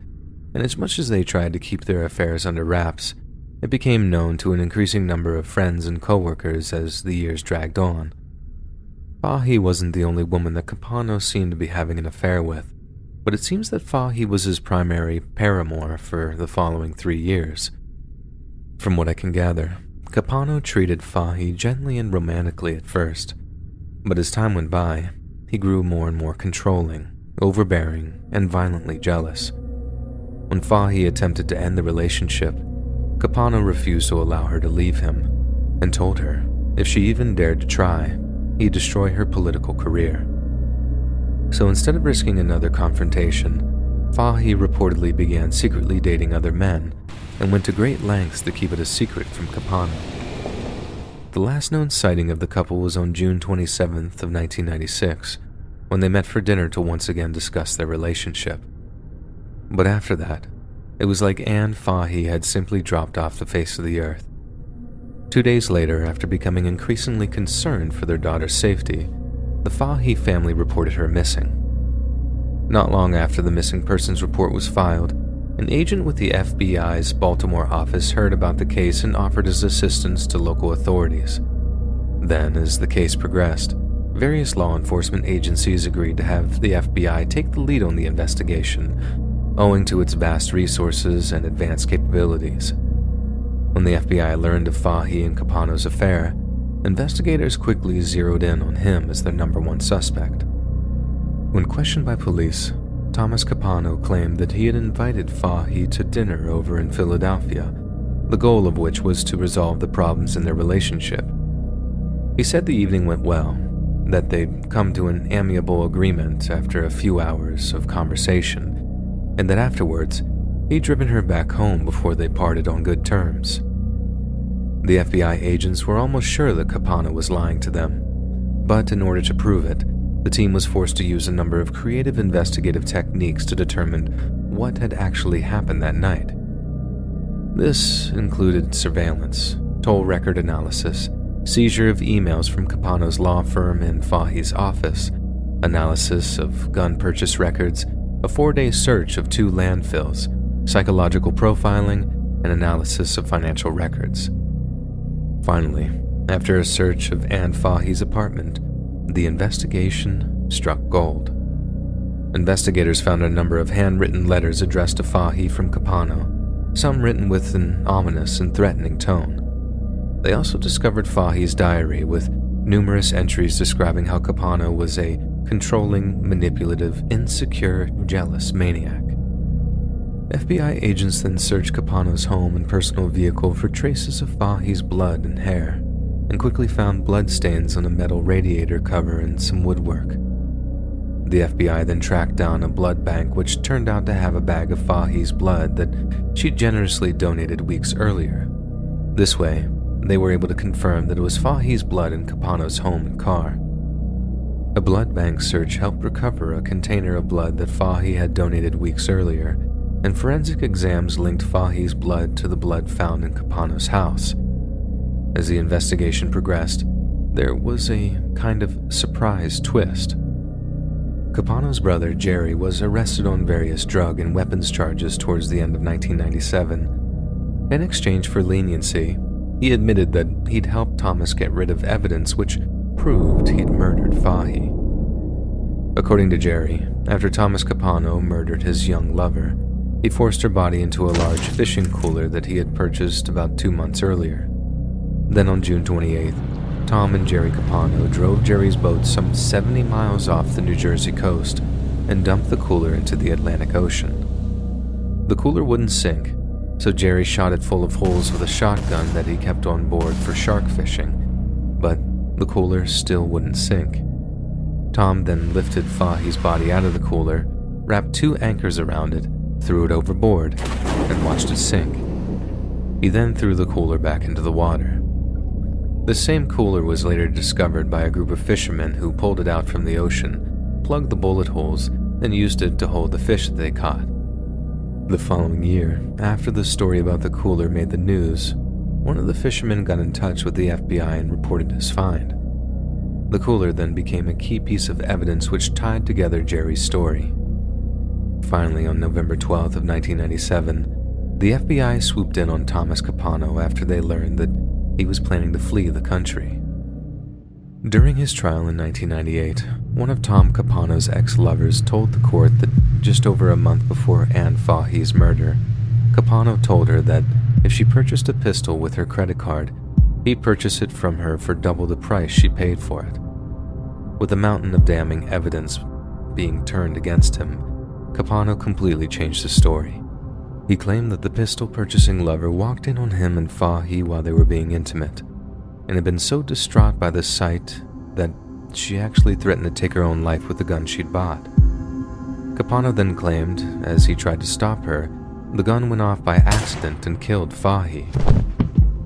Speaker 11: and as much as they tried to keep their affairs under wraps, it became known to an increasing number of friends and coworkers as the years dragged on. Fahey wasn't the only woman that Capano seemed to be having an affair with, but it seems that Fahey was his primary paramour for the following 3 years. From what I can gather, Capano treated Fahey gently and romantically at first, but as time went by, he grew more and more controlling, overbearing, and violently jealous. When Fahey attempted to end the relationship, Capano refused to allow her to leave him, and told her if she even dared to try, he'd destroy her political career. So instead of risking another confrontation, Fahey reportedly began secretly dating other men and went to great lengths to keep it a secret from Capano. The last known sighting of the couple was on June 27th of 1996, when they met for dinner to once again discuss their relationship. But after that, it was like Anne Fahey had simply dropped off the face of the earth. 2 days later, after becoming increasingly concerned for their daughter's safety, the Fahey family reported her missing. Not long after the missing persons report was filed, an agent with the FBI's Baltimore office heard about the case and offered his assistance to local authorities. Then, as the case progressed, various law enforcement agencies agreed to have the FBI take the lead on the investigation, owing to its vast resources and advanced capabilities. When the FBI learned of Fahey and Capano's affair, investigators quickly zeroed in on him as their #1 suspect. When questioned by police, Thomas Capano claimed that he had invited Fahy to dinner over in Philadelphia, the goal of which was to resolve the problems in their relationship. He said the evening went well, that they'd come to an amiable agreement after a few hours of conversation, and that afterwards, he'd driven her back home before they parted on good terms. The FBI agents were almost sure that Capano was lying to them, but in order to prove it, the team was forced to use a number of creative investigative techniques to determine what had actually happened that night. This included surveillance, toll record analysis, seizure of emails from Capano's law firm and Fahy's office, analysis of gun purchase records, a 4-day search of 2 landfills, psychological profiling, and analysis of financial records. Finally, after a search of Anne Fahy's apartment, the investigation struck gold. Investigators found a number of handwritten letters addressed to Fahy from Capano, some written with an ominous and threatening tone. They also discovered Fahy's diary with numerous entries describing how Capano was a controlling, manipulative, insecure, jealous maniac. FBI agents then searched Capano's home and personal vehicle for traces of Fahy's blood and hair, and quickly found bloodstains on a metal radiator cover and some woodwork. The FBI then tracked down a blood bank which turned out to have a bag of Fahy's blood that she'd generously donated weeks earlier. This way, they were able to confirm that it was Fahy's blood in Capano's home and car. A blood bank search helped recover a container of blood that Fahy had donated weeks earlier, and forensic exams linked Fahy's blood to the blood found in Capano's house. As the investigation progressed, there was a kind of surprise twist. Capano's brother, Jerry, was arrested on various drug and weapons charges towards the end of 1997. In exchange for leniency, he admitted that he'd helped Thomas get rid of evidence which proved he'd murdered Fahy. According to Jerry, after Thomas Capano murdered his young lover, he forced her body into a large fishing cooler that he had purchased about 2 months earlier. Then on June 28th, Tom and Jerry Capano drove Jerry's boat some 70 miles off the New Jersey coast and dumped the cooler into the Atlantic Ocean. The cooler wouldn't sink, so Jerry shot it full of holes with a shotgun that he kept on board for shark fishing, but the cooler still wouldn't sink. Tom then lifted Fahy's body out of the cooler, wrapped 2 anchors around it, threw it overboard, and watched it sink. He then threw the cooler back into the water. The same cooler was later discovered by a group of fishermen who pulled it out from the ocean, plugged the bullet holes, and used it to hold the fish that they caught. The following year, after the story about the cooler made the news, one of the fishermen got in touch with the FBI and reported his find. The cooler then became a key piece of evidence which tied together Jerry's story. Finally, on November 12th of 1997, the FBI swooped in on Thomas Capano after they learned that he was planning to flee the country. During his trial in 1998, one of Tom Capano's ex-lovers told the court that just over a month before Anne Fahy's murder, Capano told her that if she purchased a pistol with her credit card, he'd purchase it from her for double the price she paid for it. With a mountain of damning evidence being turned against him, Capano completely changed the story. He claimed that the pistol-purchasing lover walked in on him and Fahy while they were being intimate, and had been so distraught by the sight that she actually threatened to take her own life with the gun she'd bought. Capano then claimed, as he tried to stop her, the gun went off by accident and killed Fahy.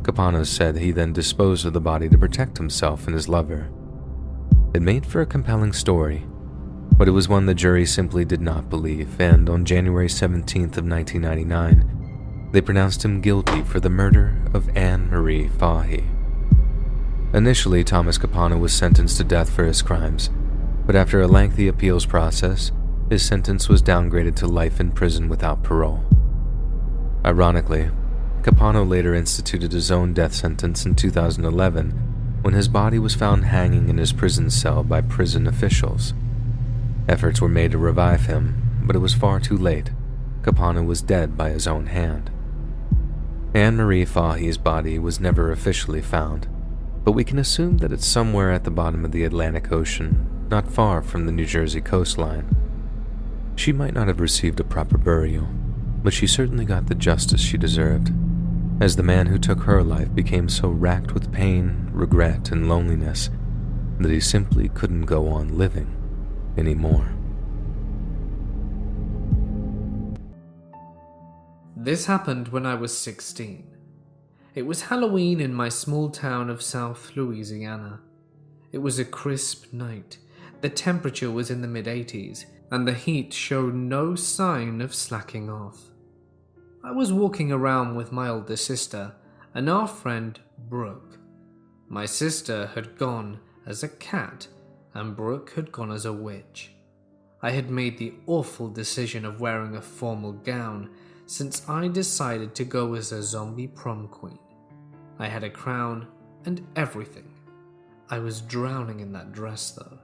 Speaker 11: Capano said he then disposed of the body to protect himself and his lover. It made for a compelling story, but it was one the jury simply did not believe, and on January 17th of 1999, they pronounced him guilty for the murder of Anne Marie Fahy. Initially, Thomas Capano was sentenced to death for his crimes, but after a lengthy appeals process, his sentence was downgraded to life in prison without parole. Ironically, Capano later instituted his own death sentence in 2011 when his body was found hanging in his prison cell by prison officials. Efforts were made to revive him, but it was far too late. Capano was dead by his own hand. Anne Marie Fahy's body was never officially found, but we can assume that it's somewhere at the bottom of the Atlantic Ocean, not far from the New Jersey coastline. She might not have received a proper burial, but she certainly got the justice she deserved, as the man who took her life became so racked with pain, regret, and loneliness that he simply couldn't go on living anymore.
Speaker 12: This happened when I was 16. It was Halloween in my small town of South Louisiana. It was a crisp night. The temperature was in the mid-80s, and the heat showed no sign of slacking off. I was walking around with my older sister and our friend Brooke. My sister had gone as a cat, and Brooke had gone as a witch. I had made the awful decision of wearing a formal gown, since I decided to go as a zombie prom queen. I had a crown and everything. I was drowning in that dress though.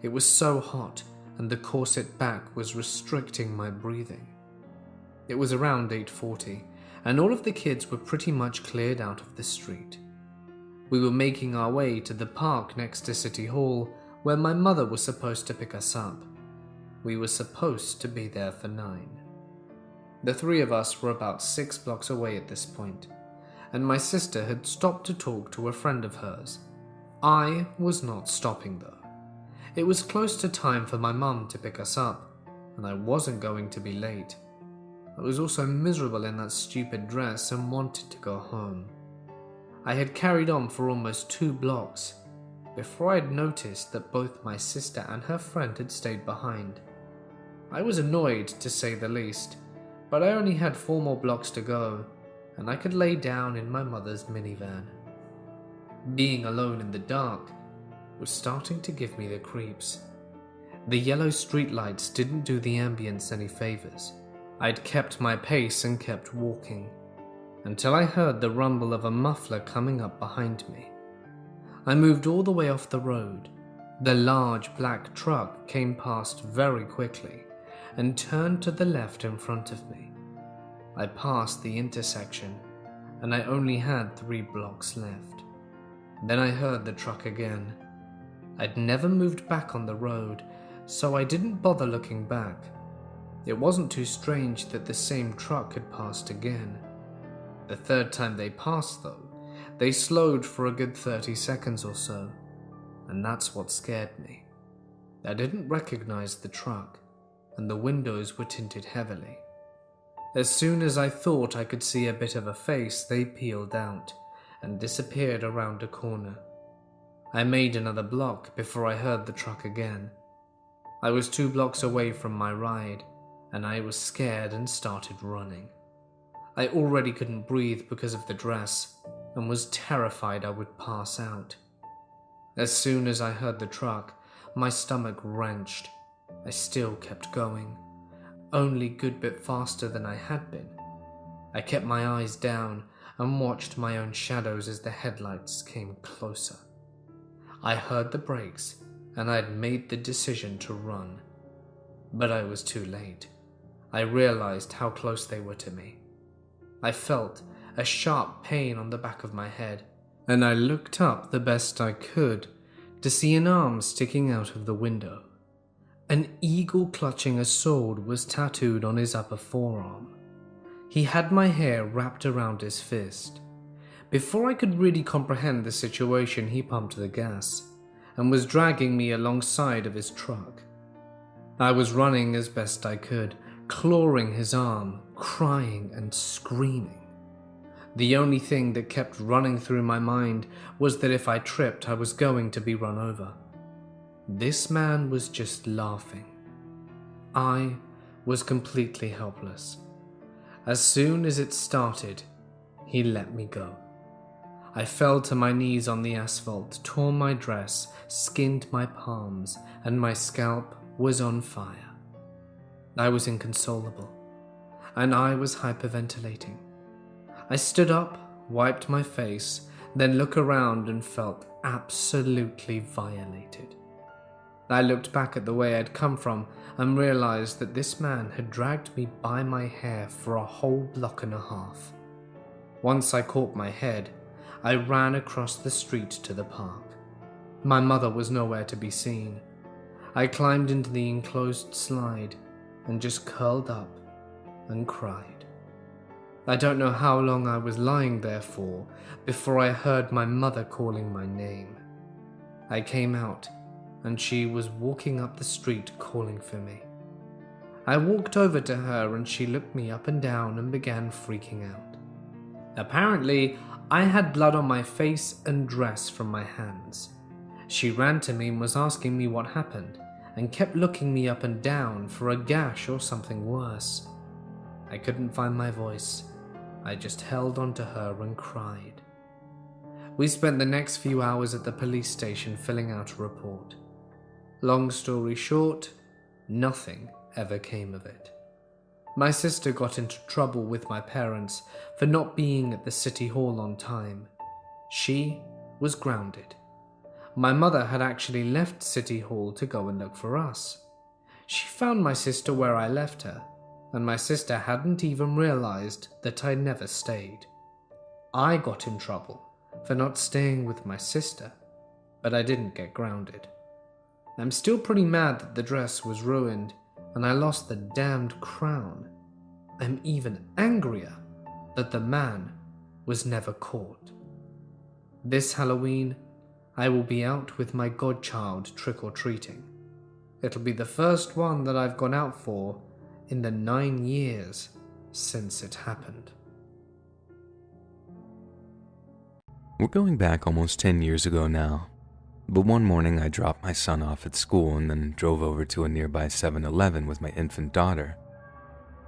Speaker 12: It was so hot, and the corset back was restricting my breathing. It was around 8:40, and all of the kids were pretty much cleared out of the street. We were making our way to the park next to City Hall, where my mother was supposed to pick us up. We were supposed to be there for 9. The three of us were about 6 blocks away at this point, and my sister had stopped to talk to a friend of hers. I was not stopping though. It was close to time for my mum to pick us up, and I wasn't going to be late. I was also miserable in that stupid dress and wanted to go home. I had carried on for almost 2 blocks before I had noticed that both my sister and her friend had stayed behind. I was annoyed, to say the least, but I only had 4 more blocks to go, and I could lay down in my mother's minivan. Being alone in the dark was starting to give me the creeps. The yellow streetlights didn't do the ambience any favors. I'd kept my pace and kept walking, until I heard the rumble of a muffler coming up behind me. I moved all the way off the road. The large black truck came past very quickly and turned to the left in front of me. I passed the intersection, and I only had 3 blocks left. Then I heard the truck again. I'd never moved back on the road, so I didn't bother looking back. It wasn't too strange that the same truck had passed again. The third time they passed, though, they slowed for a good 30 seconds or so, and that's what scared me. I didn't recognize the truck, and the windows were tinted heavily. As soon as I thought I could see a bit of a face, they peeled out and disappeared around a corner. I made another block before I heard the truck again. I was 2 blocks away from my ride, and I was scared and started running. I already couldn't breathe because of the dress, and was terrified I would pass out. As soon as I heard the truck, my stomach wrenched. I still kept going, only a good bit faster than I had been. I kept my eyes down and watched my own shadows as the headlights came closer. I heard the brakes, and I had made the decision to run. But I was too late. I realized how close they were to me. I felt a sharp pain on the back of my head, and I looked up the best I could to see an arm sticking out of the window. An eagle clutching a sword was tattooed on his upper forearm. He had my hair wrapped around his fist. Before I could really comprehend the situation, he pumped the gas and was dragging me alongside of his truck. I was running as best I could, clawing his arm, crying and screaming. The only thing that kept running through my mind was that if I tripped, I was going to be run over. This man was just laughing. I was completely helpless. As soon as it started, he let me go. I fell to my knees on the asphalt, tore my dress, skinned my palms, and my scalp was on fire. I was inconsolable, and I was hyperventilating. I stood up, wiped my face, then looked around and felt absolutely violated. I looked back at the way I'd come from and realized that this man had dragged me by my hair for a whole block and a half. Once I caught my head, I ran across the street to the park. My mother was nowhere to be seen. I climbed into the enclosed slide and just curled up and cried. I don't know how long I was lying there for before I heard my mother calling my name. I came out and she was walking up the street calling for me. I walked over to her and she looked me up and down and began freaking out. Apparently, I had blood on my face and dress from my hands. She ran to me and was asking me what happened and kept looking me up and down for a gash or something worse. I couldn't find my voice. I just held onto her and cried. We spent the next few hours at the police station filling out a report. Long story short, nothing ever came of it. My sister got into trouble with my parents for not being at the city hall on time. She was grounded. My mother had actually left City Hall to go and look for us. She found my sister where I left her, and my sister hadn't even realized that I never stayed. I got in trouble for not staying with my sister, but I didn't get grounded. I'm still pretty mad that the dress was ruined and I lost the damned crown. I'm even angrier that the man was never caught. This Halloween, I will be out with my godchild trick-or-treating. It'll be the first one that I've gone out for in the 9 years since it happened.
Speaker 11: We're going back almost 10 years ago now, but one morning I dropped my son off at school and then drove over to a nearby 7-Eleven with my infant daughter.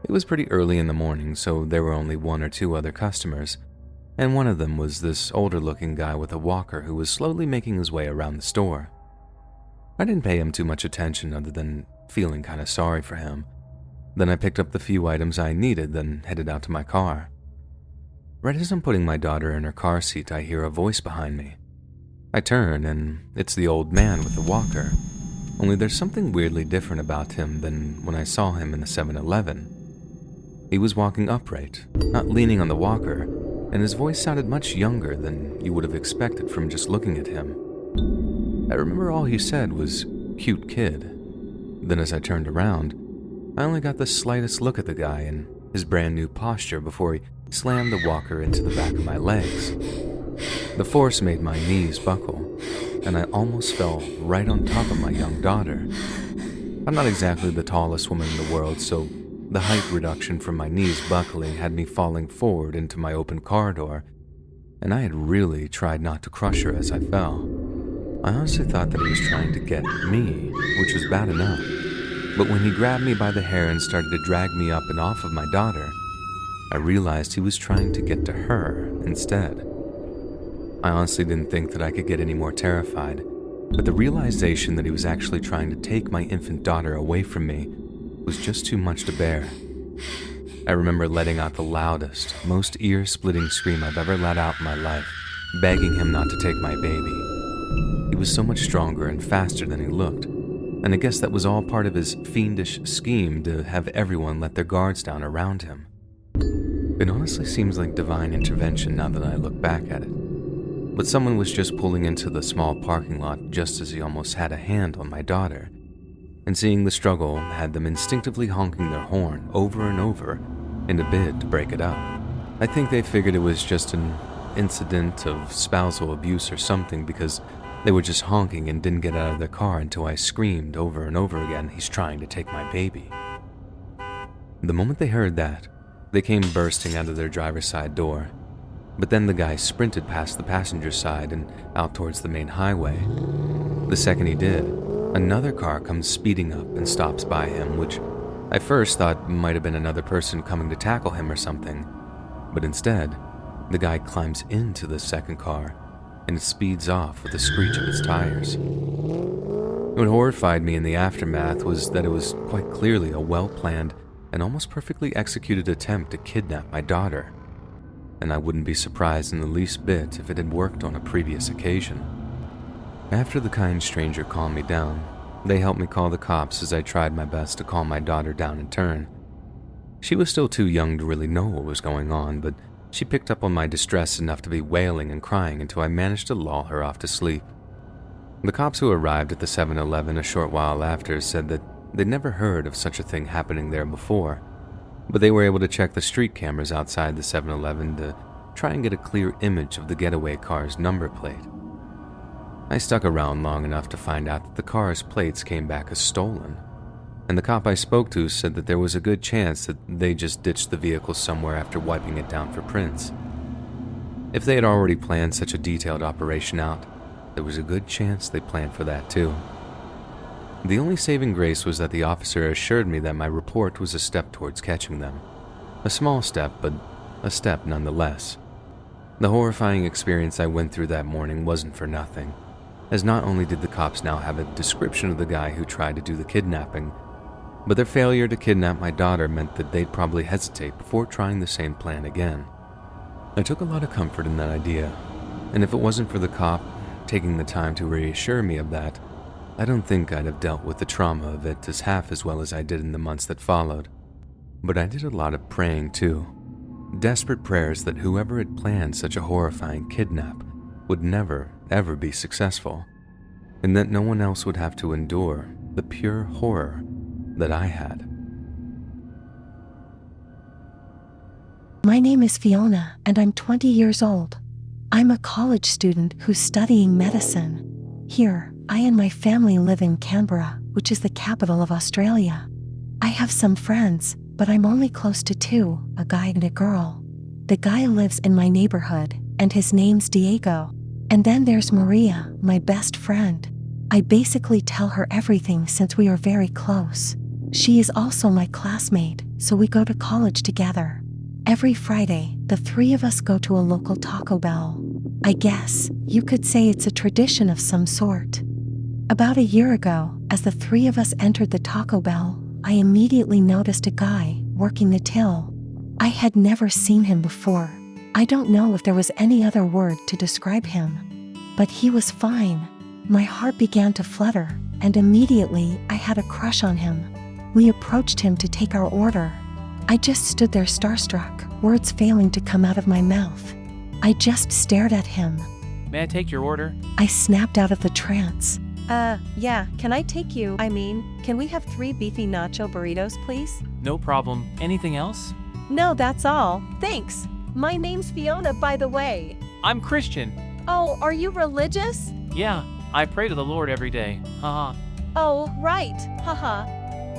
Speaker 11: It was pretty early in the morning, so there were only 1 or 2 other customers, and one of them was this older-looking guy with a walker who was slowly making his way around the store. I didn't pay him too much attention other than feeling kind of sorry for him. Then I picked up the few items I needed, then headed out to my car. Right as I'm putting my daughter in her car seat, I hear a voice behind me. I turn, and it's the old man with the walker, only there's something weirdly different about him than when I saw him in the 7-Eleven. He was walking upright, not leaning on the walker, and his voice sounded much younger than you would have expected from just looking at him. I remember all he said was, "Cute kid." Then as I turned around, I only got the slightest look at the guy and his brand new posture before he slammed the walker into the back of my legs. The force made my knees buckle, and I almost fell right on top of my young daughter. I'm not exactly the tallest woman in the world, so the height reduction from my knees buckling had me falling forward into my open car door, and I had really tried not to crush her as I fell. I honestly thought that he was trying to get me, which was bad enough. But when he grabbed me by the hair and started to drag me up and off of my daughter, I realized he was trying to get to her instead. I honestly didn't think that I could get any more terrified, but the realization that he was actually trying to take my infant daughter away from me was just too much to bear. I remember letting out the loudest, most ear-splitting scream I've ever let out in my life, begging him not to take my baby. He was so much stronger and faster than he looked, and I guess that was all part of his fiendish scheme to have everyone let their guards down around him. It honestly seems like divine intervention now that I look back at it. But someone was just pulling into the small parking lot just as he almost had a hand on my daughter, and seeing the struggle had them instinctively honking their horn over and over in a bid to break it up. I think they figured it was just an incident of spousal abuse or something, because they were just honking and didn't get out of their car until I screamed over and over again, "He's trying to take my baby." The moment they heard that, they came bursting out of their driver's side door. But then the guy sprinted past the passenger side and out towards the main highway. The second he did, another car comes speeding up and stops by him, which I first thought might have been another person coming to tackle him or something. But instead, the guy climbs into the second car and speeds off with a screech of his tires. What horrified me in the aftermath was that it was quite clearly a well-planned and almost perfectly executed attempt to kidnap my daughter, and I wouldn't be surprised in the least bit if it had worked on a previous occasion. After the kind stranger calmed me down, they helped me call the cops as I tried my best to calm my daughter down in turn. She was still too young to really know what was going on, but she picked up on my distress enough to be wailing and crying until I managed to lull her off to sleep. The cops who arrived at the 7-Eleven a short while after said that they'd never heard of such a thing happening there before, but they were able to check the street cameras outside the 7-Eleven to try and get a clear image of the getaway car's number plate. I stuck around long enough to find out that the car's plates came back as stolen, and the cop I spoke to said that there was a good chance that they just ditched the vehicle somewhere after wiping it down for prints. If they had already planned such a detailed operation out, there was a good chance they planned for that too. The only saving grace was that the officer assured me that my report was a step towards catching them. A small step, but a step nonetheless. The horrifying experience I went through that morning wasn't for nothing, as not only did the cops now have a description of the guy who tried to do the kidnapping, but their failure to kidnap my daughter meant that they'd probably hesitate before trying the same plan again. I took a lot of comfort in that idea, and if it wasn't for the cop taking the time to reassure me of that, I don't think I'd have dealt with the trauma of it as half as well as I did in the months that followed. But I did a lot of praying too. Desperate prayers that whoever had planned such a horrifying kidnap would never, ever be successful, and that no one else would have to endure the pure horror that I had.
Speaker 2: My name is Fiona, and I'm 20 years old. I'm a college student who's studying medicine. Here, I and my family live in Canberra, which is the capital of Australia. I have some friends, but I'm only close to two, a guy and a girl. The guy lives in my neighborhood, and his name's Diego. And then there's Maria, my best friend. I basically tell her everything since we are very close. She is also my classmate, so we go to college together. Every Friday, the three of us go to a local Taco Bell. I guess you could say it's a tradition of some sort. About a year ago, as the three of us entered the Taco Bell, I immediately noticed a guy working the till. I had never seen him before. I don't know if there was any other word to describe him. But he was fine. My heart began to flutter, and immediately I had a crush on him. We approached him to take our order. I just stood there starstruck, words failing to come out of my mouth. I just stared at him.
Speaker 1: May I take your order?
Speaker 2: I snapped out of the trance.
Speaker 4: Yeah, can I take you? Can we have 3 beefy nacho burritos, please?
Speaker 1: No problem. Anything else?
Speaker 4: No, that's all. Thanks. My name's Fiona, by the way.
Speaker 1: I'm Christian.
Speaker 4: Oh, are you religious?
Speaker 1: Yeah, I pray to the Lord every day. Haha.
Speaker 4: Oh, right. Haha.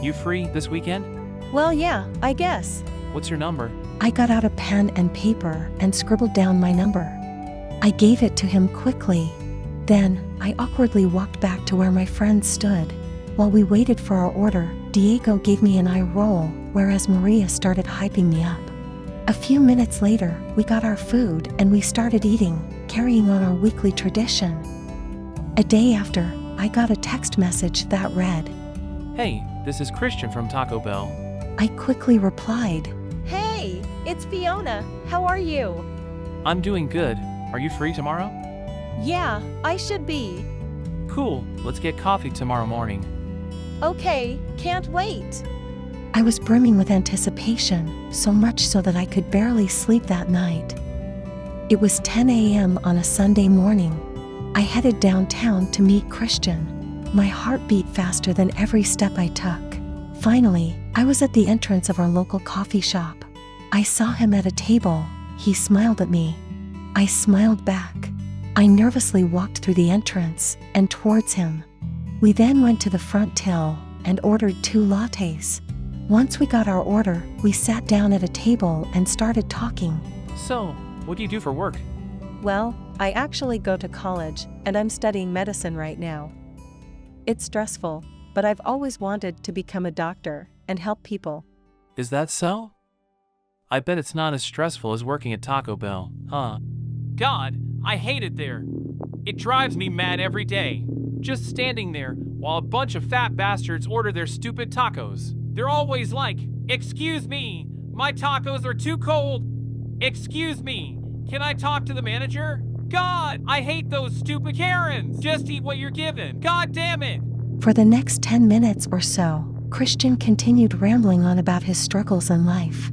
Speaker 1: You free this weekend?
Speaker 4: Well, yeah, I guess.
Speaker 1: What's your number?
Speaker 2: I got out a pen and paper and scribbled down my number. I gave it to him quickly. Then, I awkwardly walked back to where my friends stood. While we waited for our order, Diego gave me an eye roll, whereas Maria started hyping me up. A few minutes later, we got our food and we started eating, carrying on our weekly tradition. A day after, I got a text message that read,
Speaker 1: Hey, this is Christian from Taco Bell.
Speaker 2: I quickly replied,
Speaker 4: Hey, it's Fiona. How are you?
Speaker 1: I'm doing good. Are you free tomorrow?
Speaker 4: Yeah, I should be.
Speaker 1: Cool, let's get coffee tomorrow morning.
Speaker 4: Okay, can't wait.
Speaker 2: I was brimming with anticipation, so much so that I could barely sleep that night. It was 10 a.m. on a Sunday morning. I headed downtown to meet Christian. My heart beat faster than every step I took. Finally, I was at the entrance of our local coffee shop. I saw him at a table. He smiled at me. I smiled back. I nervously walked through the entrance and towards him. We then went to the front till and ordered 2 lattes. Once we got our order, we sat down at a table and started talking.
Speaker 1: So, what do you do for work?
Speaker 4: Well, I actually go to college, and I'm studying medicine right now. It's stressful, but I've always wanted to become a doctor and help people.
Speaker 1: Is that so? I bet it's not as stressful as working at Taco Bell, huh? God, I hate it there. It drives me mad every day. Just standing there while a bunch of fat bastards order their stupid tacos. They're always like, "Excuse me, my tacos are too cold. Excuse me, can I talk to the manager? God, I hate those stupid Karens. Just eat what you're given. God damn it."
Speaker 2: For the next 10 minutes or so, Christian continued rambling on about his struggles in life.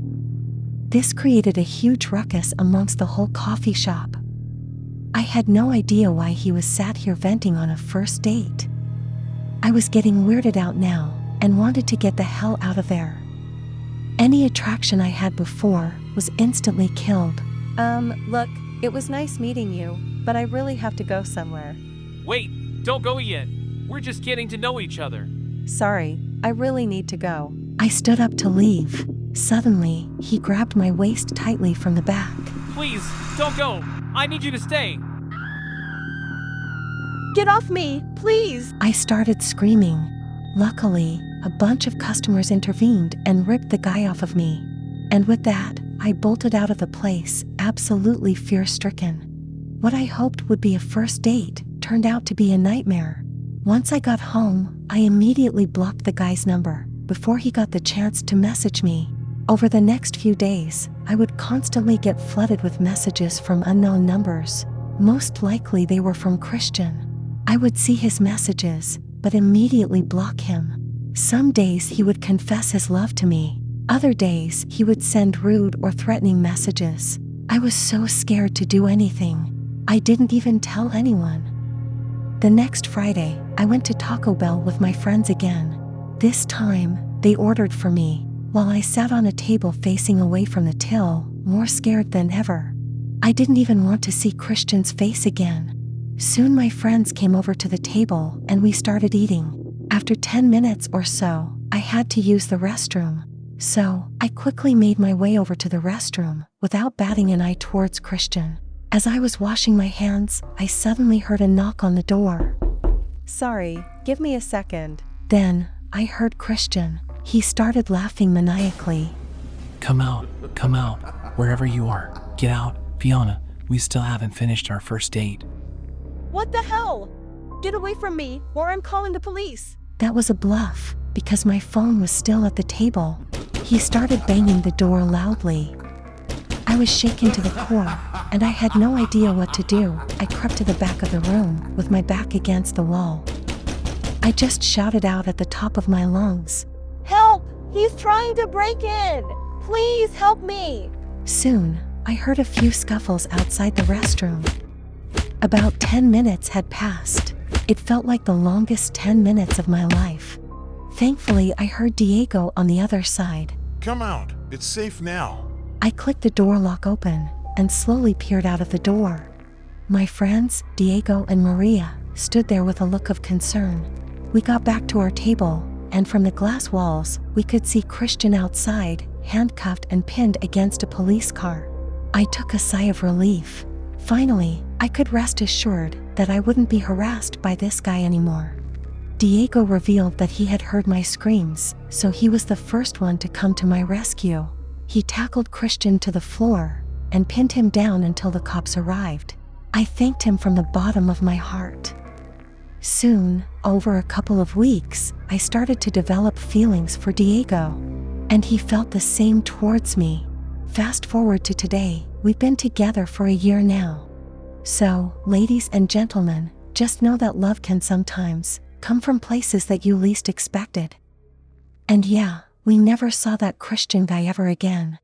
Speaker 2: This created a huge ruckus amongst the whole coffee shop. I had no idea why he was sat here venting on a first date. I was getting weirded out now and wanted to get the hell out of there. Any attraction I had before was instantly killed.
Speaker 4: Look, it was nice meeting you, but I really have to go somewhere.
Speaker 13: Wait, don't go yet. We're just getting to know each other.
Speaker 4: Sorry, I really need to go.
Speaker 2: I stood up to leave. Suddenly, he grabbed my waist tightly from the back.
Speaker 13: Please, don't go. I need you to stay.
Speaker 4: Get off me, please!
Speaker 2: I started screaming. Luckily, a bunch of customers intervened and ripped the guy off of me. And with that, I bolted out of the place, absolutely fear-stricken. What I hoped would be a first date turned out to be a nightmare. Once I got home, I immediately blocked the guy's number before he got the chance to message me. Over the next few days, I would constantly get flooded with messages from unknown numbers. Most likely they were from Christian. I would see his messages, but immediately block him. Some days he would confess his love to me. Other days he would send rude or threatening messages. I was so scared to do anything. I didn't even tell anyone. The next Friday, I went to Taco Bell with my friends again. This time, they ordered for me, while I sat on a table facing away from the till, more scared than ever. I didn't even want to see Christian's face again. Soon my friends came over to the table and we started eating. After 10 minutes or so, I had to use the restroom. So, I quickly made my way over to the restroom without batting an eye towards Christian. As I was washing my hands, I suddenly heard a knock on the door.
Speaker 4: Sorry, give me a second.
Speaker 2: Then, I heard Christian. He started laughing maniacally.
Speaker 1: Come out, wherever you are. Get out, Fiona, we still haven't finished our first date.
Speaker 4: What the hell? Get away from me, or I'm calling the police.
Speaker 2: That was a bluff, because my phone was still at the table. He started banging the door loudly. I was shaken to the core, and I had no idea what to do. I crept to the back of the room, with my back against the wall. I just shouted out at the top of my lungs.
Speaker 10: Help! He's trying to break in! Please help me!
Speaker 2: Soon, I heard a few scuffles outside the restroom. About 10 minutes had passed. It felt like the longest 10 minutes of my life. Thankfully, I heard Diego on the other side.
Speaker 7: Come out. It's safe now.
Speaker 2: I clicked the door lock open and slowly peered out of the door. My friends, Diego and Maria, stood there with a look of concern. We got back to our table, and from the glass walls, we could see Christian outside, handcuffed and pinned against a police car. I took a sigh of relief. Finally, I could rest assured that I wouldn't be harassed by this guy anymore. Diego revealed that he had heard my screams, so he was the first one to come to my rescue. He tackled Christian to the floor and pinned him down until the cops arrived. I thanked him from the bottom of my heart. Soon, over a couple of weeks, I started to develop feelings for Diego, and he felt the same towards me. Fast forward to today, we've been together for a year now. So, ladies and gentlemen, just know that love can sometimes come from places that you least expected. And yeah, we never saw that Christian guy ever again.